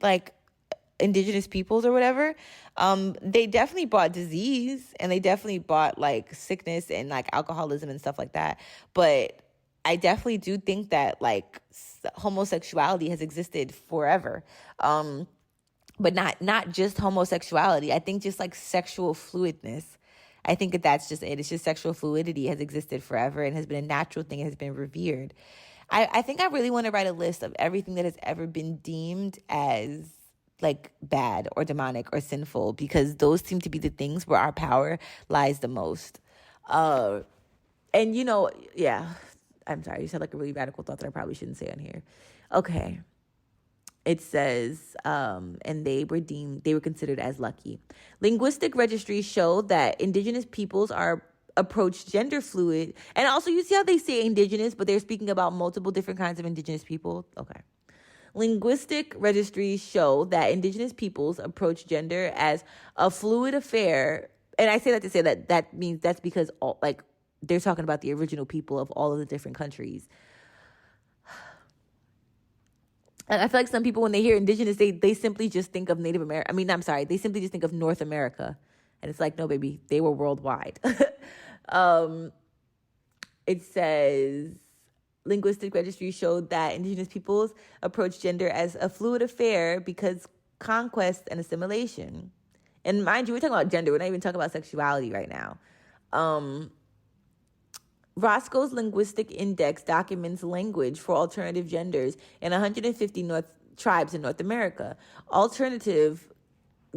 like indigenous peoples or whatever. They definitely brought disease and they definitely brought like sickness and like alcoholism and stuff like that. But I definitely do think that like homosexuality has existed forever. But not just homosexuality. I think just like sexual fluidness. I think that that's just it. It's just sexual fluidity has existed forever and has been a natural thing and has been revered. I think I really want to write a list of everything that has ever been deemed as like bad or demonic or sinful, because those seem to be the things where our power lies the most. And you know, yeah, I'm sorry. You said like a really radical thought that I probably shouldn't say on here. Okay. It says, and they were considered as lucky. Linguistic registries show that indigenous peoples are approach gender fluid. And also you see how they say indigenous, but they're speaking about multiple different kinds of indigenous people. Okay. Linguistic registries show that indigenous peoples approach gender as a fluid affair. And I say that to say that means that's because all, like they're talking about the original people of all of the different countries. And I feel like some people, when they hear indigenous, they simply just think of Native America. I mean, I'm sorry. They simply just think of North America. And it's like, no, baby, they were worldwide. It says, linguistic registry showed that indigenous peoples approach gender as a fluid affair because conquest and assimilation. And mind you, we're talking about gender. We're not even talking about sexuality right now. Roscoe's Linguistic Index documents language for alternative genders in 150 tribes in North America. Alternative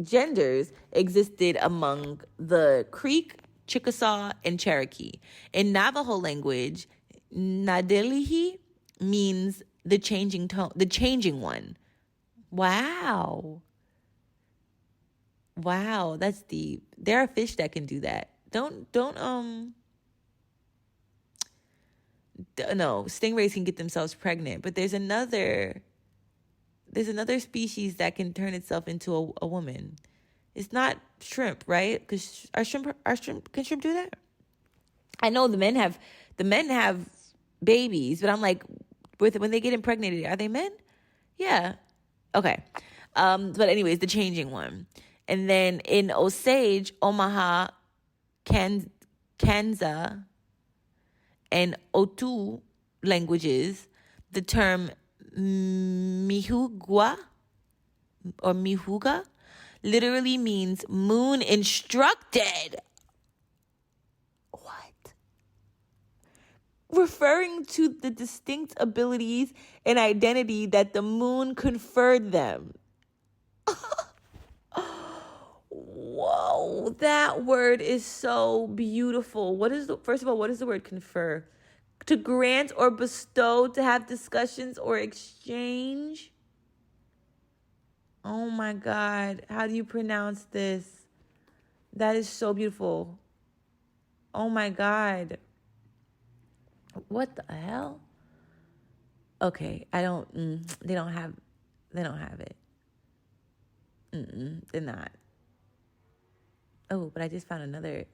genders existed among the Creek, Chickasaw, and Cherokee. In Navajo language, Nadelihi means the changing tone, the changing one. Wow, that's deep. There are fish that can do that. No, stingrays can get themselves pregnant, but there's another species that can turn itself into a woman. It's not shrimp, right? Because can shrimp do that? I know the men have babies, but I'm like, when they get impregnated, are they men? Yeah. Okay. But anyways, the changing one. And then in Osage, Omaha, Kansa, and Otu languages, the term mihugwa or mihuga literally means moon instructed. What? referring to the distinct abilities and identity that the moon conferred them. Whoa, that word is so beautiful. First of all, what is the word confer? To grant or bestow, to have discussions or exchange. Oh my God, how do you pronounce this? That is so beautiful. Oh my God. What the hell? Okay, they don't have it. They're not. Oh, but I just found another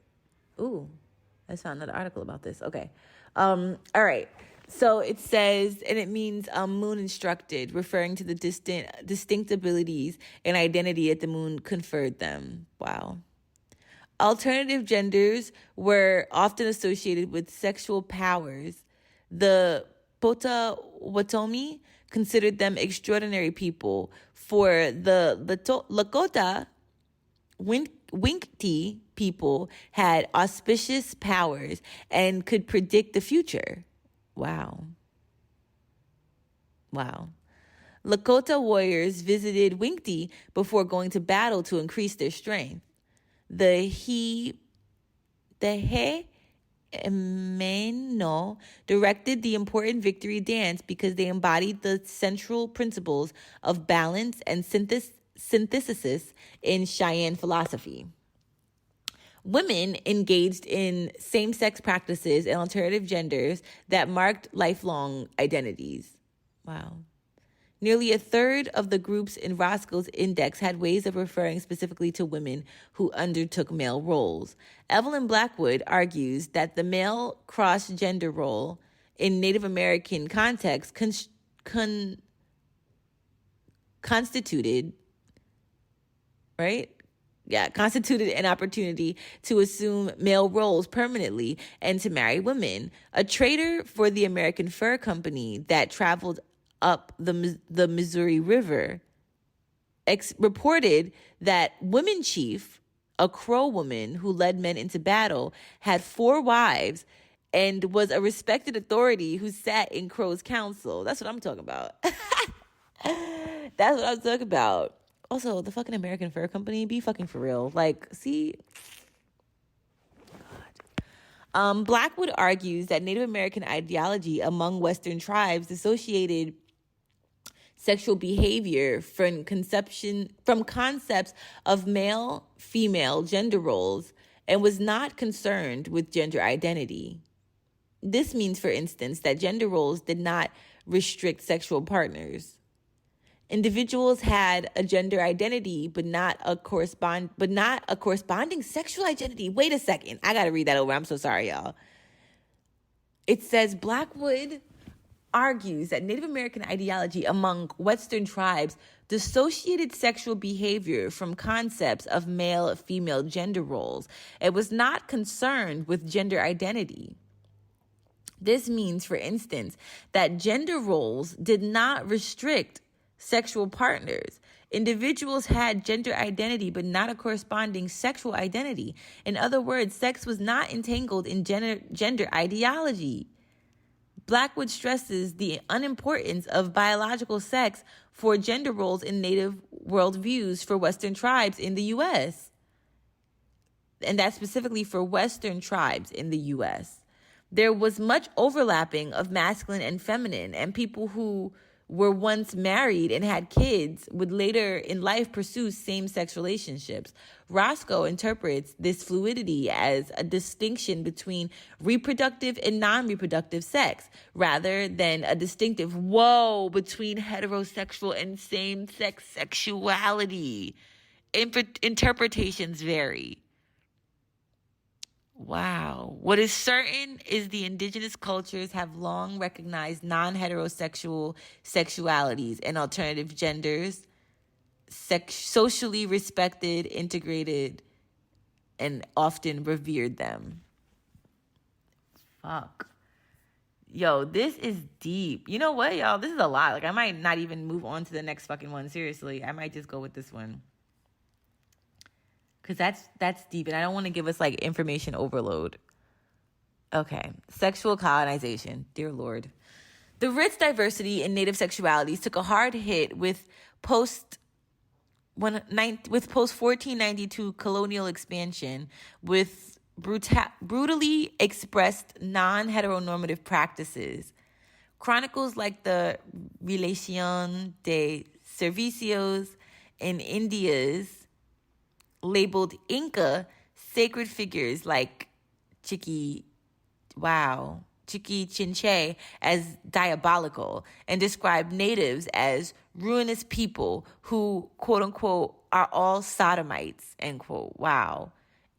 article about this. Okay. All right. So it says, and it means moon instructed, referring to the distinct abilities and identity that the moon conferred them. Wow. Alternative genders were often associated with sexual powers. The Potawatomi considered them extraordinary people. For the Lakota, Winkte people had auspicious powers and could predict the future. Wow. Lakota warriors visited Winkte before going to battle to increase their strength. The Hemeno directed the important victory dance because they embodied the central principles of balance and synthesis in Cheyenne philosophy. Women engaged in same-sex practices and alternative genders that marked lifelong identities. Wow. Nearly a third of the groups in Roscoe's index had ways of referring specifically to women who undertook male roles. Evelyn Blackwood argues that the male cross-gender role in Native American context constituted an opportunity to assume male roles permanently and to marry women. A trader for the American Fur Company that traveled up the Missouri River reported that Woman Chief, a Crow woman who led men into battle, had 4 wives and was a respected authority who sat in Crow's council. That's what I'm talking about. That's what I'm talking about. Also, the fucking American Fur Company, be fucking for real. Like, see? God. Blackwood argues that Native American ideology among Western tribes associated sexual behavior from concepts of male, female gender roles and was not concerned with gender identity. This means, for instance, that gender roles did not restrict sexual partners. Individuals had a gender identity, but not a corresponding sexual identity. Wait a second. I got to read that over. I'm so sorry, y'all. It says Blackwood argues that Native American ideology among Western tribes dissociated sexual behavior from concepts of male-female gender roles. It was not concerned with gender identity. This means, for instance, that gender roles did not restrict sexual partners. Individuals had gender identity, but not a corresponding sexual identity. In other words, sex was not entangled in gender ideology. Blackwood stresses the unimportance of biological sex for gender roles in Native worldviews for Western tribes in the U.S. And that's specifically for Western tribes in the U.S. There was much overlapping of masculine and feminine, and people who were once married and had kids would later in life pursue same-sex relationships. Roscoe interprets this fluidity as a distinction between reproductive and non-reproductive sex, rather than a distinctive between heterosexual and same-sex sexuality. Interpretations vary. Wow. What is certain is the indigenous cultures have long recognized non-heterosexual sexualities and alternative genders, socially respected, integrated, and often revered them. Fuck. Yo, this is deep. You know what, y'all? This is a lot. Like, I might not even move on to the next fucking one. Seriously, I might just go with this one. Because that's deep, and I don't want to give us, like, information overload. Okay. Sexual colonization. Dear Lord. The rich diversity in native sexualities took a hard hit with post 1492 colonial expansion, with brutally expressed non-heteronormative practices. Chronicles like the Relación de Servicios in India's labeled Inca sacred figures like Chiqui Chinche as diabolical, and described natives as ruinous people who, quote unquote, are all sodomites, end quote. Wow.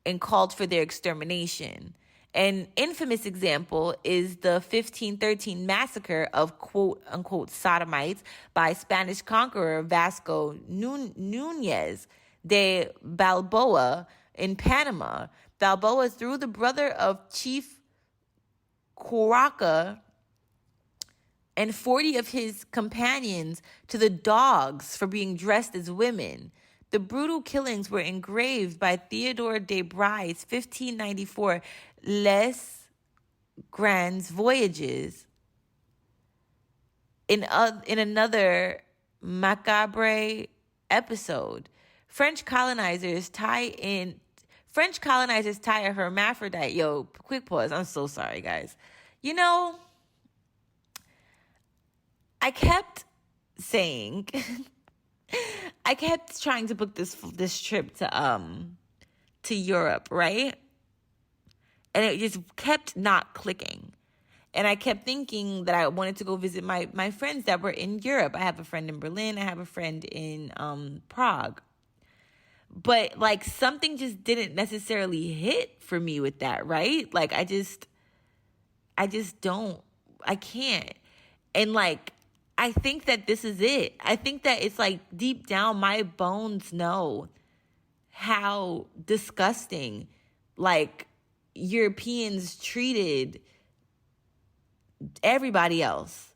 And called for their extermination. An infamous example is the 1513 massacre of quote unquote sodomites by Spanish conqueror Vasco Nunez de Balboa in Panama. Balboa threw the brother of Chief Curaca and 40 of his companions to the dogs for being dressed as women. The brutal killings were engraved by Theodore de Bry's 1594 Les Grands Voyages. In another macabre episode, French colonizers tie a hermaphrodite. Yo, quick pause. I'm so sorry, guys. You know, I kept saying, I kept trying to book this trip to Europe, right? And it just kept not clicking. And I kept thinking that I wanted to go visit my friends that were in Europe. I have a friend in Berlin. I have a friend in Prague. But like something just didn't necessarily hit for me with that, right? Like I can't. And like, I think that this is it. I think that it's like deep down, my bones know how disgusting like Europeans treated everybody else,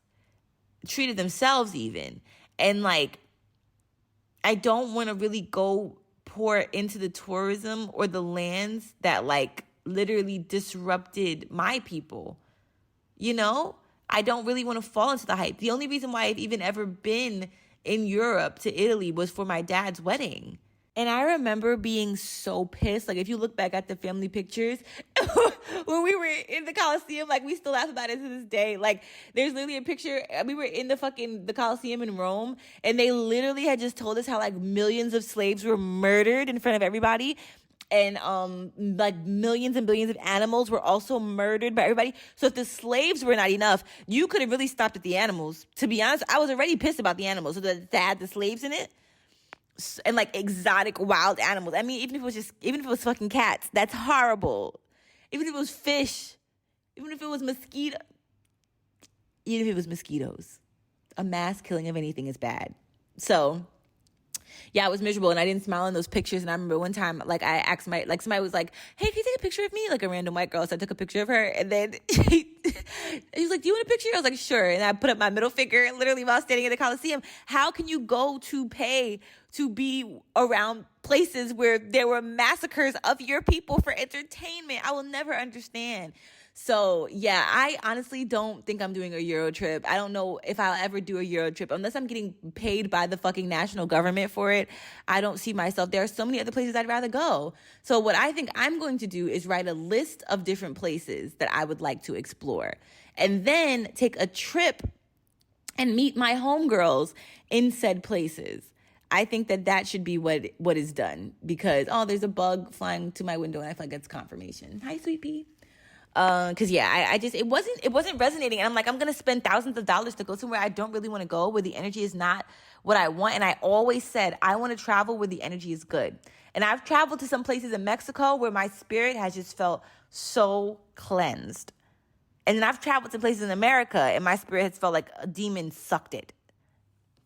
treated themselves even. And like, I don't want to really go pour into the tourism or the lands that like literally disrupted my people. You know, I don't really want to fall into the hype. The only reason why I've even ever been in Europe to Italy was for my dad's wedding. And I remember being so pissed. Like, if you look back at the family pictures, when we were in the Coliseum, like, we still laugh about it to this day. Like, there's literally a picture. We were in the Coliseum in Rome, and they literally had just told us how, like, millions of slaves were murdered in front of everybody. And, like, millions and billions of animals were also murdered by everybody. So if the slaves were not enough, you could have really stopped at the animals. To be honest, I was already pissed about the animals. So that had the slaves in it. And like exotic wild animals. I mean, even if it was fucking cats, that's horrible. Even if it was fish, even if it was mosquitoes, a mass killing of anything is bad. So yeah, I was miserable and I didn't smile in those pictures. And I remember one time, like I asked somebody was like, "Hey, can you take a picture of me?" Like a random white girl. So I took a picture of her, and then he was like, "Do you want a picture?" I was like, "Sure." And I put up my middle finger literally while standing in the Coliseum. How can you go to pay to be around places where there were massacres of your people for entertainment? I will never understand. So yeah, I honestly don't think I'm doing a Euro trip. I don't know if I'll ever do a Euro trip unless I'm getting paid by the fucking national government for it. I don't see myself. There are so many other places I'd rather go. So what I think I'm going to do is write a list of different places that I would like to explore, and then take a trip and meet my homegirls in said places. I think that should be what is done, because there's a bug flying to my window and I feel like that's confirmation. Hi, sweet pea. Cause yeah, it wasn't resonating. And I'm like, I'm going to spend thousands of dollars to go somewhere I don't really want to go, where the energy is not what I want. And I always said, I want to travel where the energy is good. And I've traveled to some places in Mexico where my spirit has just felt so cleansed. And then I've traveled to places in America and my spirit has felt like a demon sucked it.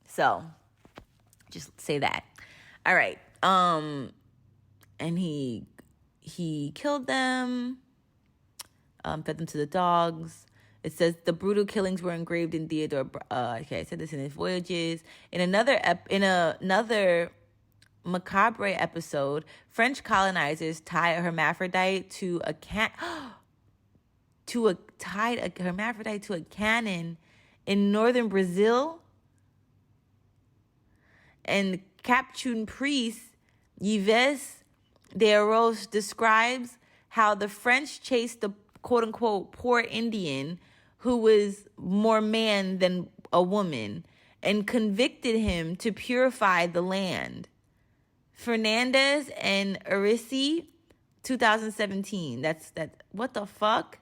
So just say that. All right. And he killed them. Fed them to the dogs. It says the brutal killings were engraved in Theodore. I said this in his voyages. In another macabre episode, French colonizers tie a hermaphrodite to a cat. tied a hermaphrodite to a cannon in northern Brazil. And Capuchin priest Yves de Arros describes how the French chased the quote-unquote poor Indian who was more man than a woman and convicted him to purify the land. Fernandez and Arisi, 2017. That's what the fuck?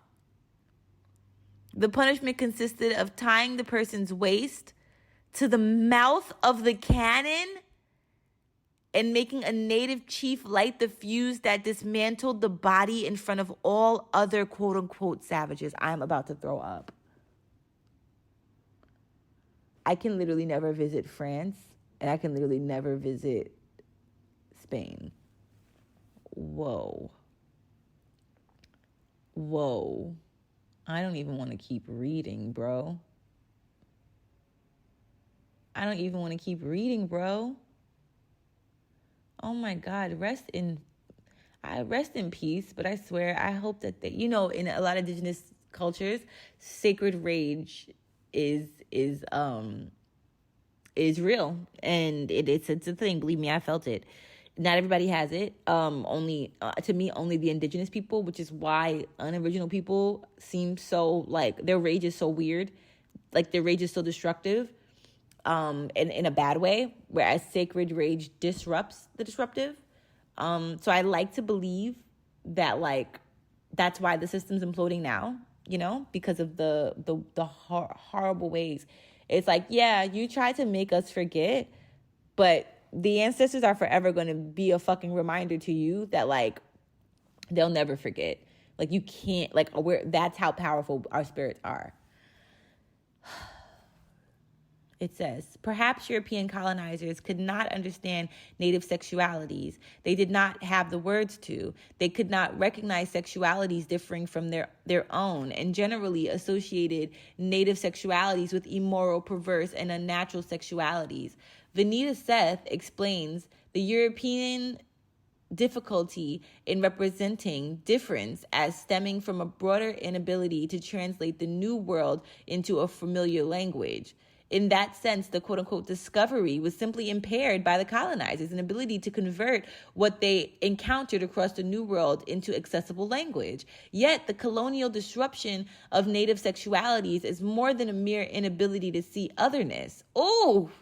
The punishment consisted of tying the person's waist to the mouth of the cannon and making a native chief light the fuse that dismantled the body in front of all other quote-unquote savages. I'm about to throw up. I can literally never visit France, and I can literally never visit Spain. Whoa. I don't even want to keep reading, bro. Oh my God, rest in peace. But I swear, I hope that in a lot of indigenous cultures, sacred rage is real, and it's a thing. Believe me, I felt it. Not everybody has it. Only the indigenous people, which is why unoriginal people seem so like their rage is so weird, like their rage is so destructive. In a bad way, whereas sacred rage disrupts the disruptive. So I like to believe that that's why the system's imploding now, because of the horrible ways. It's you try to make us forget, but the ancestors are forever going to be a fucking reminder to you that they'll never forget. You can't, that's how powerful our spirits are. It says, perhaps European colonizers could not understand native sexualities. They did not have the words to. They could not recognize sexualities differing from their own, and generally associated native sexualities with immoral, perverse, and unnatural sexualities. Vanita Seth explains the European difficulty in representing difference as stemming from a broader inability to translate the new world into a familiar language. In that sense, the quote-unquote discovery was simply impaired by the colonizers' inability to convert what they encountered across the New World into accessible language. Yet, the colonial disruption of native sexualities is more than a mere inability to see otherness. Oh!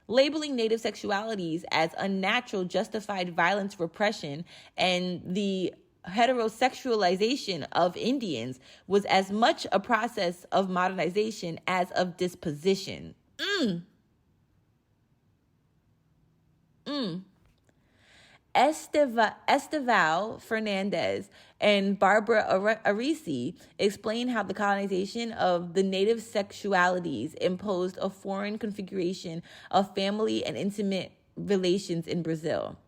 Labeling native sexualities as unnatural justified violence, repression, and the heterosexualization of Indians was as much a process of modernization as of disposition. Esteval Fernandez and Barbara Arisi explain how the colonization of the native sexualities imposed a foreign configuration of family and intimate relations in Brazil.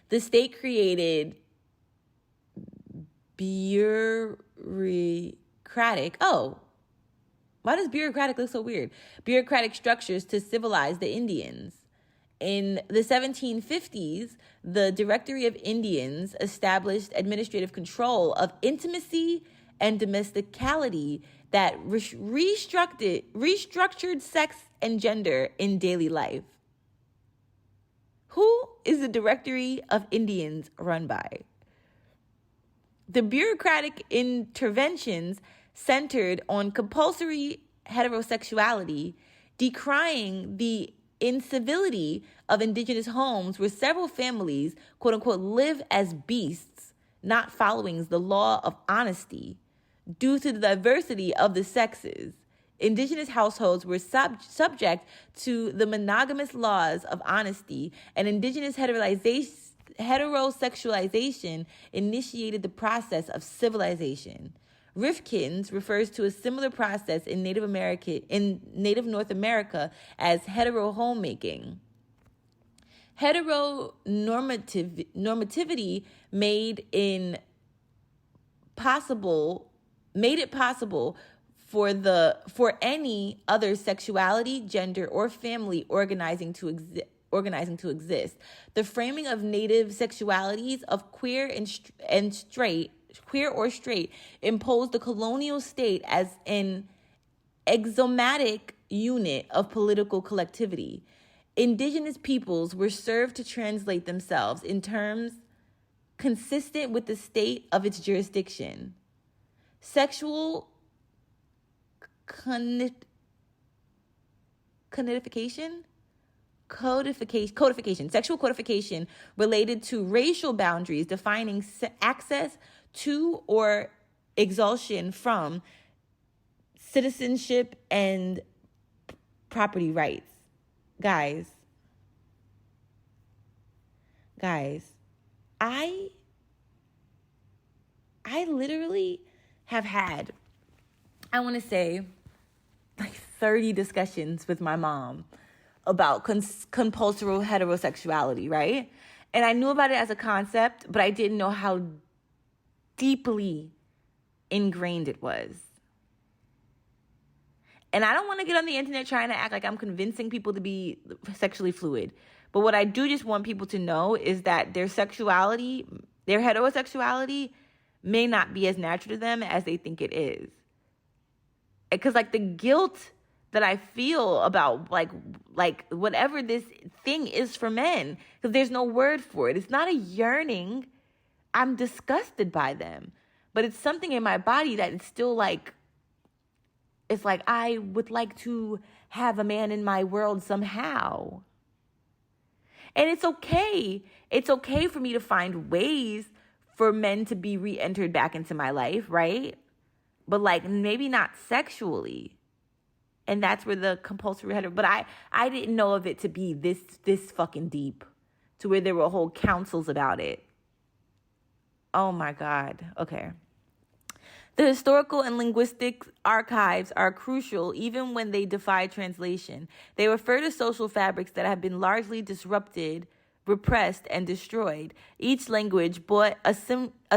The state created bureaucratic why does bureaucratic look so weird? Bureaucratic structures to civilize the Indians. In the 1750s, the Directory of Indians established administrative control of intimacy and domesticality that restructured sex and gender in daily life. Who is the Directory of Indians run by? The bureaucratic interventions centered on compulsory heterosexuality, decrying the incivility of indigenous homes where several families, quote unquote, live as beasts, not following the law of honesty. Due to the diversity of the sexes, indigenous households were subject to the monogamous laws of honesty, and indigenous heterosexualization initiated the process of civilization. Rifkin's refers to a similar process in Native North America as hetero homemaking. Heteronormativity made it possible for any other sexuality, gender, or family organizing to exist. The framing of native sexualities of queer and straight straight, imposed the colonial state as an axiomatic unit of political collectivity. Indigenous peoples were served to translate themselves in terms consistent with the state of its jurisdiction. Sexual Sexual codification related to racial boundaries defining access to or expulsion from citizenship and property rights. Guys, I literally have had, I want to say, like 30 discussions with my mom about compulsory heterosexuality, right? And I knew about it as a concept, but I didn't know how deeply ingrained it was. And I don't want to get on the internet trying to act like I'm convincing people to be sexually fluid. But what I do just want people to know is that their sexuality, their heterosexuality, may not be as natural to them as they think it is. Because like the guilt that I feel about like whatever this thing is for men, because there's no word for it. It's not a yearning. I'm disgusted by them. But it's something in my body that it's still like, it's like I would like to have a man in my world somehow. And it's okay. It's okay for me to find ways for men to be re-entered back into my life, right? But like maybe not sexually. And that's where the compulsory hetero, but I didn't know of it to be this fucking deep, to where there were whole councils about it. Oh my God. Okay. The historical and linguistic archives are crucial even when they defy translation. They refer to social fabrics that have been largely disrupted, repressed, and destroyed. Each language brought a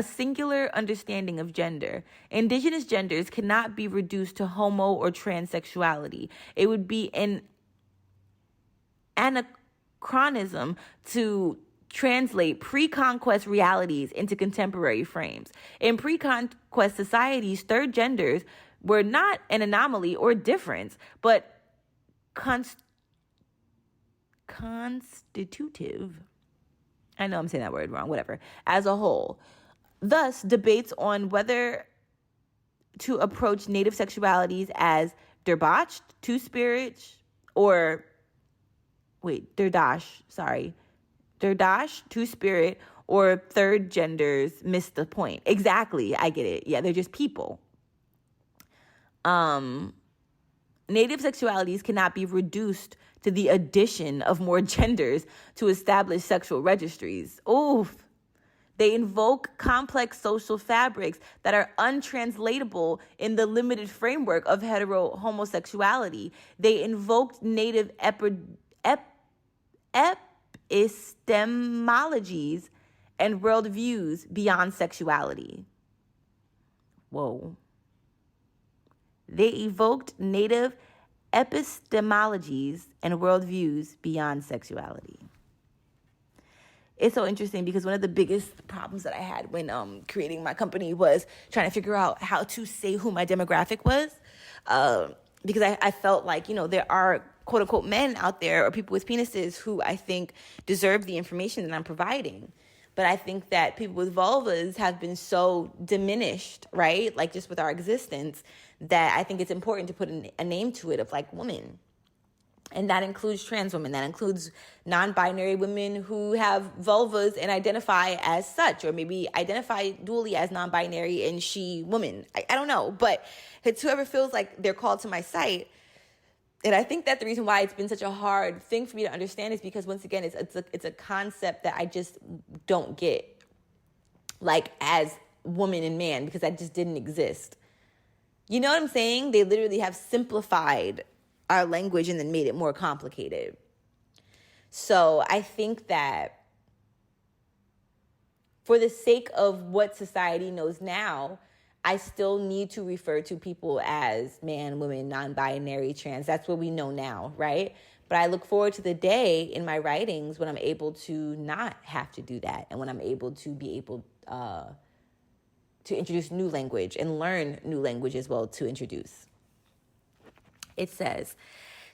singular understanding of gender. Indigenous genders cannot be reduced to homo or transsexuality. It would be an anachronism to translate pre-conquest realities into contemporary frames. In pre-conquest societies, third genders were not an anomaly or difference, but constitutive. I know I'm saying that word wrong, whatever. As a whole. Thus, debates on whether to approach native sexualities as Derdash, Two-Spirit, or Derdash, Two-Spirit, or third genders miss the point. Exactly. I get it. Yeah, they're just people. Native sexualities cannot be reduced to the addition of more genders to establish sexual registries. Oof. They invoke complex social fabrics that are untranslatable in the limited framework of hetero-homosexuality. They invoked native epistemologies and worldviews beyond sexuality. Whoa. They evoked native epistemologies and worldviews beyond sexuality. It's so interesting because one of the biggest problems that I had when creating my company was trying to figure out how to say who my demographic was. Because I felt like, there are quote unquote men out there or people with penises who I think deserve the information that I'm providing. But I think that people with vulvas have been so diminished, right? Like just with our existence, that I think it's important to put a name to it of like woman. And that includes trans women. That includes non-binary women who have vulvas and identify as such, or maybe identify dually as non-binary and she woman. I don't know. But it's whoever feels like they're called to my site. And I think that the reason why it's been such a hard thing for me to understand is because, once again, it's a concept that I just don't get, like as woman and man, because that just didn't exist. You know what I'm saying? They literally have simplified our language and then made it more complicated. So I think that for the sake of what society knows now, I still need to refer to people as man, woman, non-binary, trans. That's what we know now, right? But I look forward to the day in my writings when I'm able to not have to do that, and when I'm able to be able to introduce new language and learn new language as well to introduce. It says,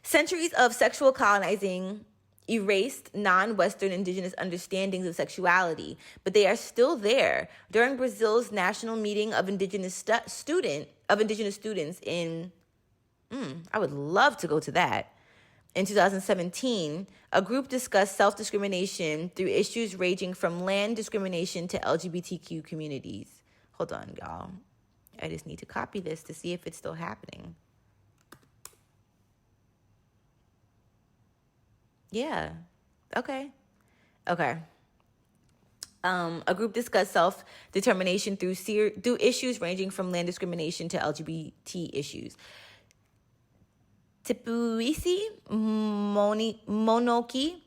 centuries of sexual colonizing erased non-Western indigenous understandings of sexuality, but they are still there. During Brazil's national meeting of indigenous students in, I would love to go to that. In 2017, a group discussed self-discrimination through issues ranging from land discrimination to LGBTQ communities. Hold on, y'all. I just need to copy this to see if it's still happening. Yeah. Okay. A group discussed self-determination through issues ranging from land discrimination to LGBT issues. Tipuisi Monoki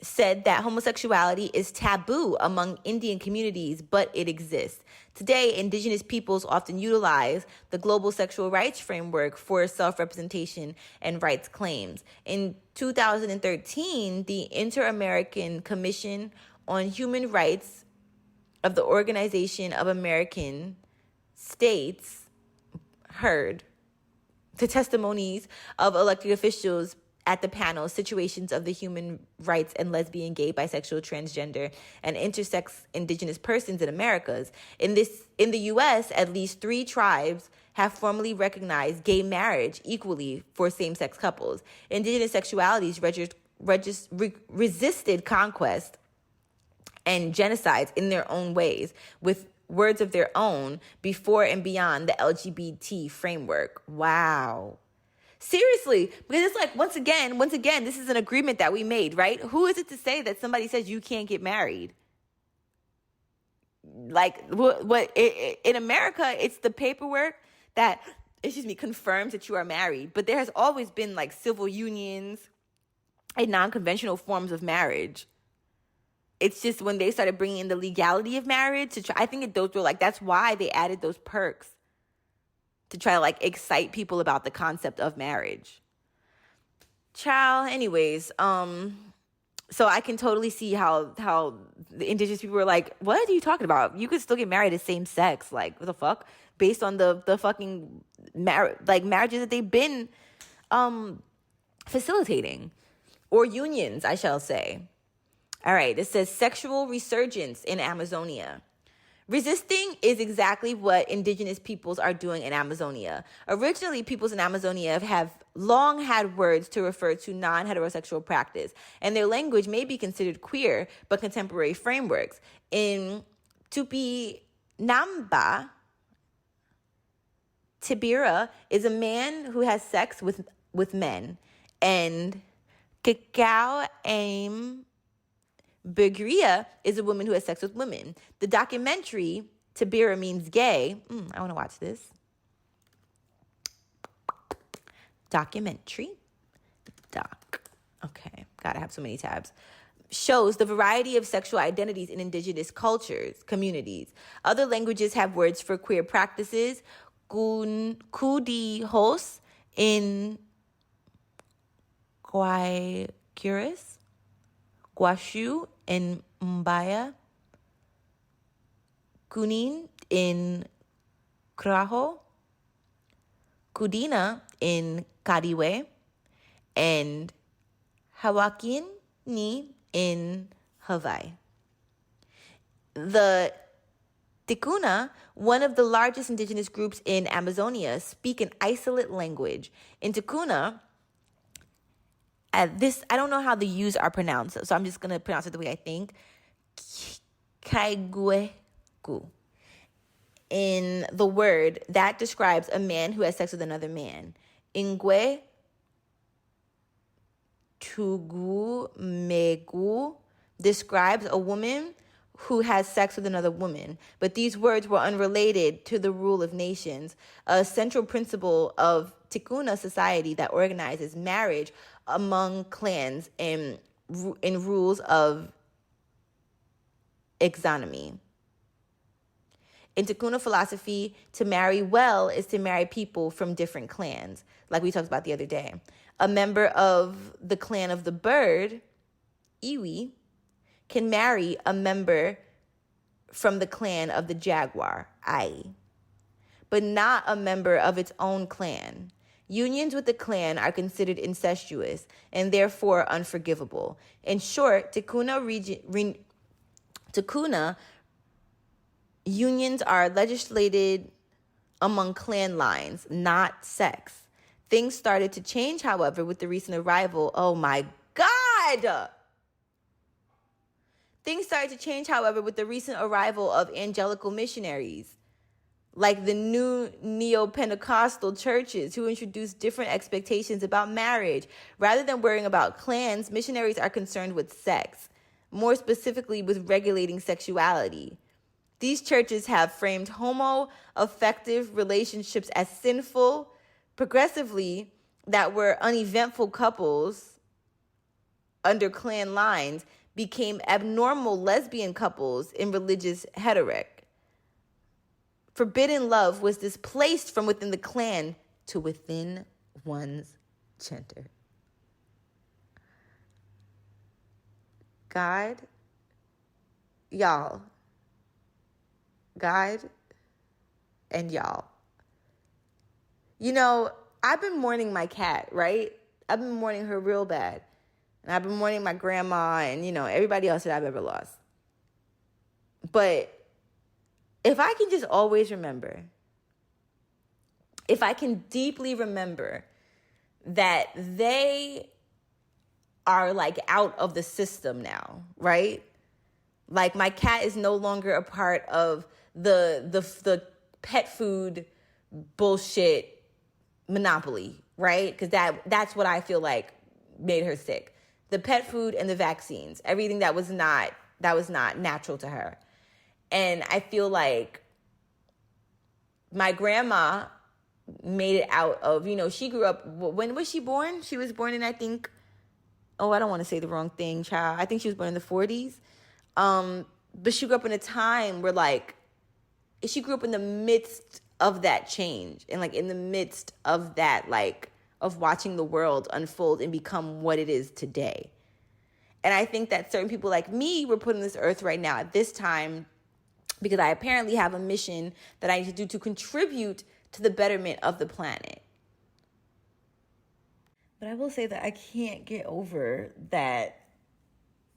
said that homosexuality is taboo among Indian communities, but it exists. Today, indigenous peoples often utilize the global sexual rights framework for self-representation and rights claims. In 2013, the Inter-American Commission on Human Rights of the Organization of American States heard the testimonies of elected officials at the panel, Situations of the Human Rights and Lesbian, Gay, Bisexual, Transgender, and Intersex Indigenous Persons in Americas. In the U.S., at least 3 tribes have formally recognized gay marriage equally for same-sex couples. Indigenous sexualities resisted conquest and genocides in their own ways, with words of their own before and beyond the LGBT framework. Wow. Seriously, because it's like, once again, this is an agreement that we made, right? Who is it to say that somebody says you can't get married? Like, in America, it's the paperwork that, confirms that you are married. But there has always been like civil unions and non-conventional forms of marriage. It's just when they started bringing in the legality of marriage, I think those were like, that's why they added those perks, to try to like excite people about the concept of marriage. Child, anyways, so I can totally see how the indigenous people were like, what are you talking about? You could still get married at same sex. Like, what the fuck? Based on the fucking marriages that they've been facilitating, or unions, I shall say. All right, it says sexual resurgence in Amazonia. Resisting is exactly what indigenous peoples are doing in Amazonia. Originally, peoples in Amazonia have long had words to refer to non-heterosexual practice, and their language may be considered queer, but contemporary frameworks. In Tupinamba, Tibira is a man who has sex with men, and Cacao Aim Bergria is a woman who has sex with women. The documentary, Tibira Means Gay, I want to watch this. Documentary. Okay, gotta have so many tabs. Shows the variety of sexual identities in indigenous cultures, communities. Other languages have words for queer practices. Kudihos in Guaycurus, Guashu in Mbaya, Kunin in Kraho, Kudina in Kadiwe, and Hawakini in Hawaii. The Ticuna, one of the largest indigenous groups in Amazonia, speak an isolate language. In Ticuna, I don't know how the U's are pronounced, so I'm just going to pronounce it the way I think. Kaigueku. In the word, that describes a man who has sex with another man. Ingwe Tugu Megu describes a woman who has sex with another woman. But these words were unrelated to the rule of nations, a central principle of Ticuna society that organizes marriage among clans in rules of exonomy. In Ticuna philosophy, to marry well is to marry people from different clans, like we talked about the other day. A member of the clan of the bird, Iwi, can marry a member from the clan of the jaguar, but not a member of its own clan. Unions with the clan are considered incestuous and therefore unforgivable. In short, Tikuna unions are legislated among clan lines, not sex. Things started to change, however, with the recent arrival. Oh my God! Things started to change, however, with the recent arrival of evangelical missionaries, like the new neo-Pentecostal churches, who introduced different expectations about marriage. Rather than worrying about clans, missionaries are concerned with sex, more specifically with regulating sexuality. These churches have framed homo-affective relationships as sinful, progressively, that were uneventful couples under clan lines became abnormal lesbian couples in religious rhetoric. Forbidden love was displaced from within the clan to within one's gender. God, y'all. God and y'all. You know, I've been mourning my cat, right? I've been mourning her real bad. And I've been mourning my grandma and, everybody else that I've ever lost. But if I can just always remember, if I can deeply remember that they are like out of the system now, right? Like my cat is no longer a part of the pet food bullshit monopoly, right? Because that's what I feel like made her sick. The pet food and the vaccines, everything that was not natural to her. And I feel like my grandma made it out of, she grew up, when was she born? She was born in, I think, I don't want to say the wrong thing, child. I think she was born in the 40s. But she grew up in a time where, she grew up in the midst of that change and, in the midst of that, of watching the world unfold and become what it is today. And I think that certain people like me were put on this earth right now at this time because I apparently have a mission that I need to do to contribute to the betterment of the planet. But I will say that I can't get over that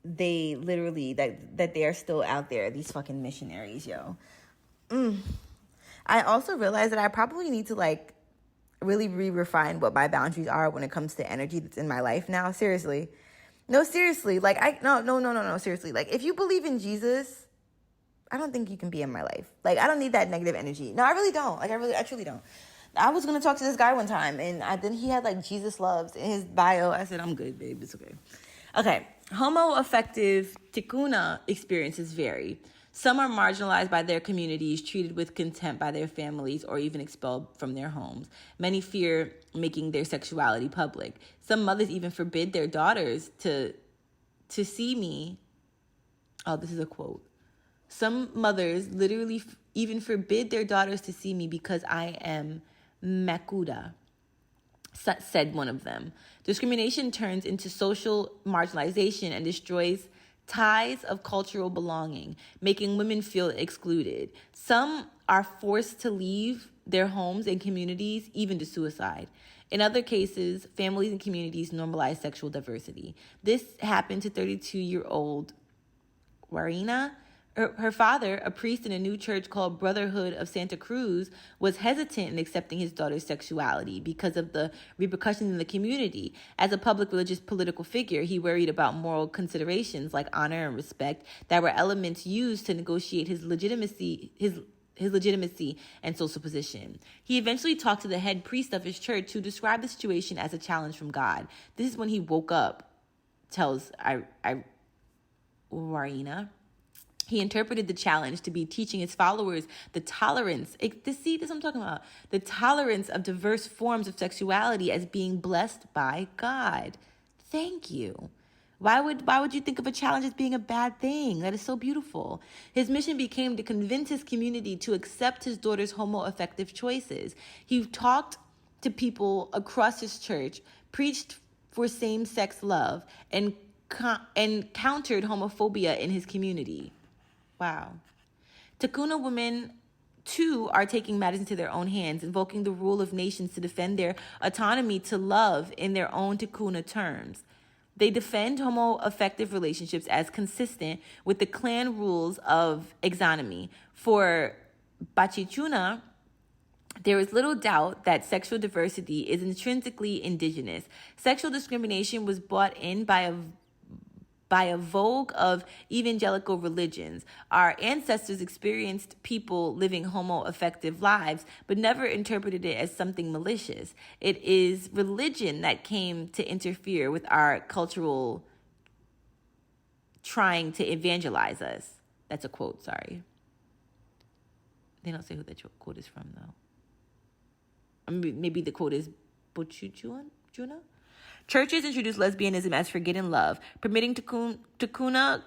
they literally, that they are still out there, these fucking missionaries, yo. I also realized that I probably need to, really re-refine what my boundaries are when it comes to energy that's in my life now. Seriously. No, seriously. No, seriously. If you believe in Jesus, I don't think you can be in my life. I don't need that negative energy. No, I really don't. I truly don't. I was going to talk to this guy one time, and then he had, Jesus loves in his bio. I said, I'm good, babe. It's okay. Okay. Homo-affective Tikuna experiences vary. Some are marginalized by their communities, treated with contempt by their families, or even expelled from their homes. Many fear making their sexuality public. Some mothers even forbid their daughters to see me. Oh, this is a quote. Some mothers literally even forbid their daughters to see me because I am Makuda, said one of them. Discrimination turns into social marginalization and destroys ties of cultural belonging, making women feel excluded. Some are forced to leave their homes and communities, even to suicide. In other cases, families and communities normalize sexual diversity. This happened to 32-year-old Warina. Her father, a priest in a new church called Brotherhood of Santa Cruz, was hesitant in accepting his daughter's sexuality because of the repercussions in the community. As a public religious political figure, he worried about moral considerations like honor and respect that were elements used to negotiate his legitimacy and social position. He eventually talked to the head priest of his church, who described the situation as a challenge from God. This is when he woke up, tells Warina. He interpreted the challenge to be teaching his followers the tolerance, this is what I'm talking about, the tolerance of diverse forms of sexuality as being blessed by God. Thank you. Why would you think of a challenge as being a bad thing? That is so beautiful. His mission became to convince his community to accept his daughter's homo-affective choices. He talked to people across his church, preached for same-sex love, and countered homophobia in his community. Wow. Takuna women, too, are taking matters into their own hands, invoking the rule of nations to defend their autonomy to love in their own Takuna terms. They defend homo-affective relationships as consistent with the clan rules of exonomy. For Bachichuna, there is little doubt that sexual diversity is intrinsically indigenous. Sexual discrimination was brought in by a vogue of evangelical religions. Our ancestors experienced people living homo-affective lives, but never interpreted it as something malicious. It is religion that came to interfere with our cultural trying to evangelize us. That's a quote, sorry. They don't say who that quote is from, though. Maybe the quote is Bochuchuna? Churches introduced lesbianism as forbidden love, permitting Takuna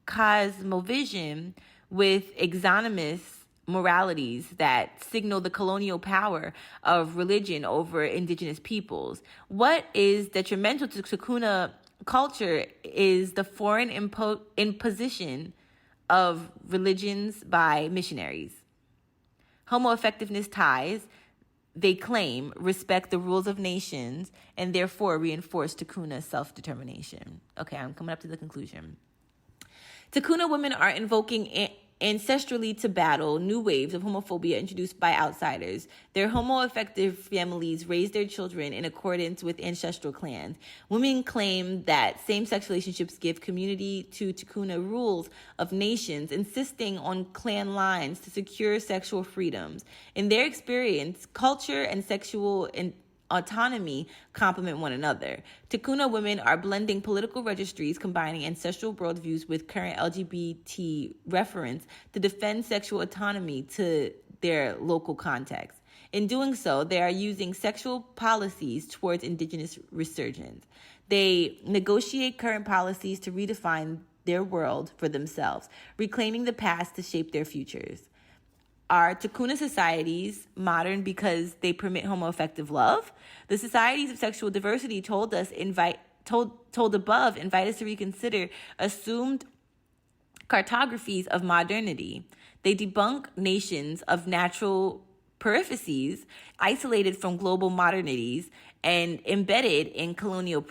cosmovision with exonomous moralities that signal the colonial power of religion over indigenous peoples. What is detrimental to Takuna culture is the foreign imposition of religions by missionaries. Homo-effectiveness ties, they claim, respect the rules of nations and therefore reinforce Takuna's self-determination. Okay, I'm coming up to the conclusion. Takuna women are invoking ancestrally to battle new waves of homophobia introduced by outsiders. Their homo-affective families raise their children in accordance with ancestral clans. Women claim that same-sex relationships give community to Takuna rules of nations, insisting on clan lines to secure sexual freedoms. In their experience, culture and sexual autonomy complement one another. Takuna women are blending political registries, combining ancestral worldviews with current LGBT reference to defend sexual autonomy to their local context. In doing so, they are using sexual policies towards indigenous resurgence. They negotiate current policies to redefine their world for themselves, reclaiming the past to shape their futures. Are Takuna societies modern because they permit homo-affective love? The societies of sexual diversity told above invite us to reconsider assumed cartographies of modernity. They debunk nations of natural periphasies isolated from global modernities and embedded in colonial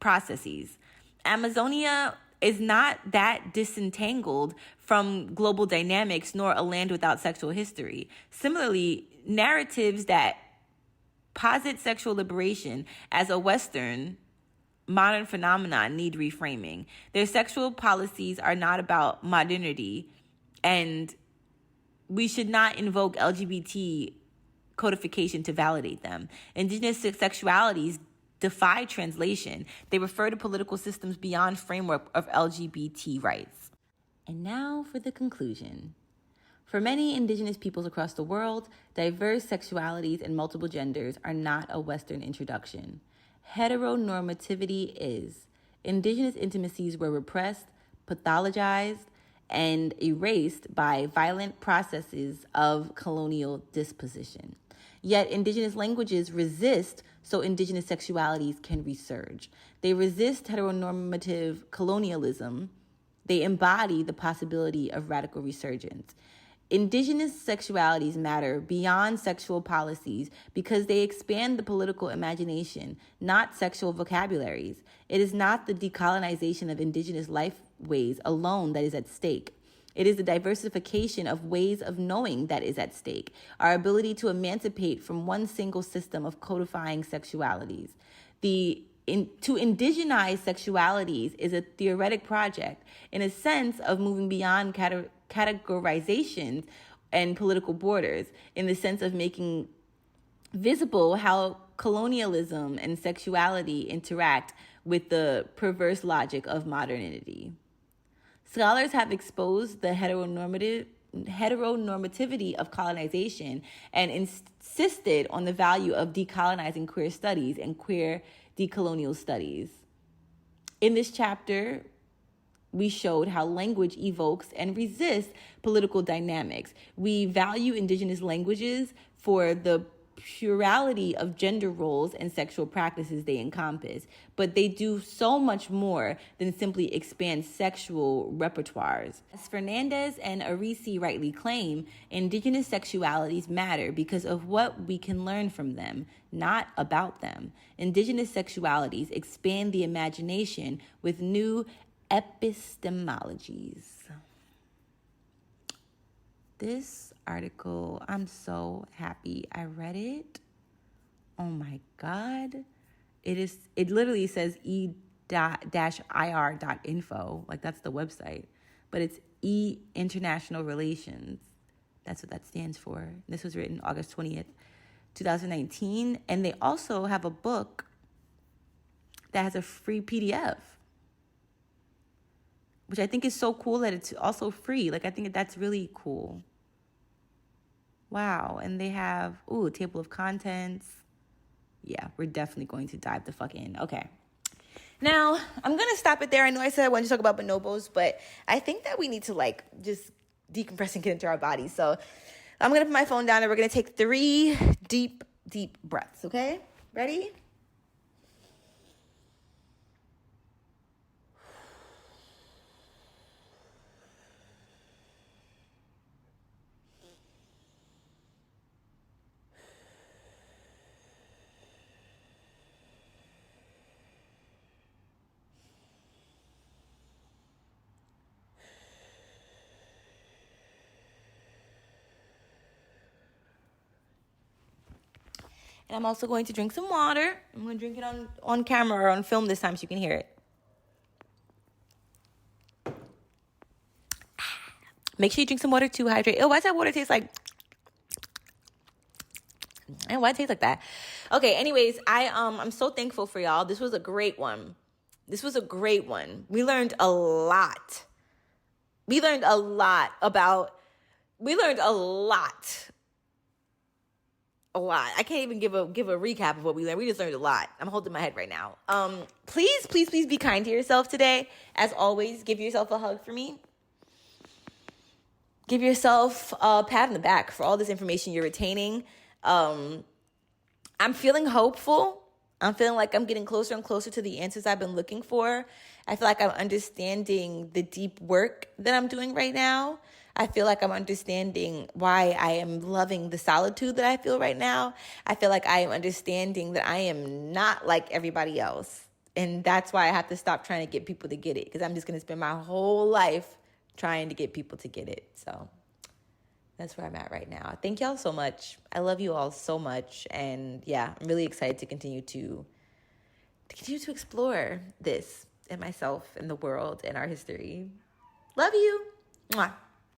processes. Amazonia is not that disentangled from global dynamics, nor a land without sexual history. Similarly, narratives that posit sexual liberation as a Western modern phenomenon need reframing. Their sexual policies are not about modernity, and we should not invoke LGBT codification to validate them. Indigenous sexualities defy translation. They refer to political systems beyond framework of LGBT rights. And now for the conclusion. For many indigenous peoples across the world, diverse sexualities and multiple genders are not a Western introduction. Heteronormativity is. Indigenous intimacies were repressed, pathologized, and erased by violent processes of colonial disposition. Yet indigenous languages resist so indigenous sexualities can resurge. They resist heteronormative colonialism. They embody the possibility of radical resurgence. Indigenous sexualities matter beyond sexual policies because they expand the political imagination, not sexual vocabularies. It is not the decolonization of indigenous lifeways alone that is at stake. It is the diversification of ways of knowing that is at stake, our ability to emancipate from one single system of codifying sexualities. To indigenize sexualities is a theoretic project in a sense of moving beyond categorizations and political borders, in the sense of making visible how colonialism and sexuality interact with the perverse logic of modernity. Scholars have exposed the heteronormativity of colonization and insisted on the value of decolonizing queer studies and queer decolonial studies. In this chapter, we showed how language evokes and resists political dynamics. We value indigenous languages for the plurality of gender roles and sexual practices they encompass, but they do so much more than simply expand sexual repertoires. As Fernandez and Arisi rightly claim, indigenous sexualities matter because of what we can learn from them, not about them. Indigenous sexualities expand the imagination with new epistemologies. This article, I'm so happy I read it. Oh my God. It literally says e-ir.info. Like, that's the website. But it's International Relations. That's what that stands for. This was written August 20th, 2019. And they also have a book that has a free PDF, which I think is so cool that it's also free. Like, I think that's really cool. Wow. And they have, a table of contents. Yeah, we're definitely going to dive the fuck in. Okay. Now, I'm going to stop it there. I know I said I wanted to talk about bonobos, but I think that we need to, just decompress and get into our bodies. So I'm going to put my phone down and we're going to take 3 deep, deep breaths, okay? Ready? And I'm also going to drink some water. I'm going to drink it on camera or on film this time so you can hear it. Make sure you drink some water to hydrate. Oh, why does that water taste like... And why it tastes like that? Okay, anyways, I'm so thankful for y'all. This was a great one. We learned a lot. We learned a lot. I can't even give a recap of what we learned. We just learned a lot. I'm holding my head right now. Please be kind to yourself today. As always, give yourself a hug for me. Give yourself a pat on the back for all this information you're retaining. I'm feeling hopeful. I'm feeling like I'm getting closer and closer to the answers I've been looking for. I feel like I'm understanding the deep work that I'm doing right now. I feel like I'm understanding why I am loving the solitude that I feel right now. I feel like I am understanding that I am not like everybody else. And that's why I have to stop trying to get people to get it, because I'm just going to spend my whole life trying to get people to get it. So that's where I'm at right now. Thank y'all so much. I love you all so much. And yeah, I'm really excited to continue to explore this and myself and the world and our history. Love you. Mwah.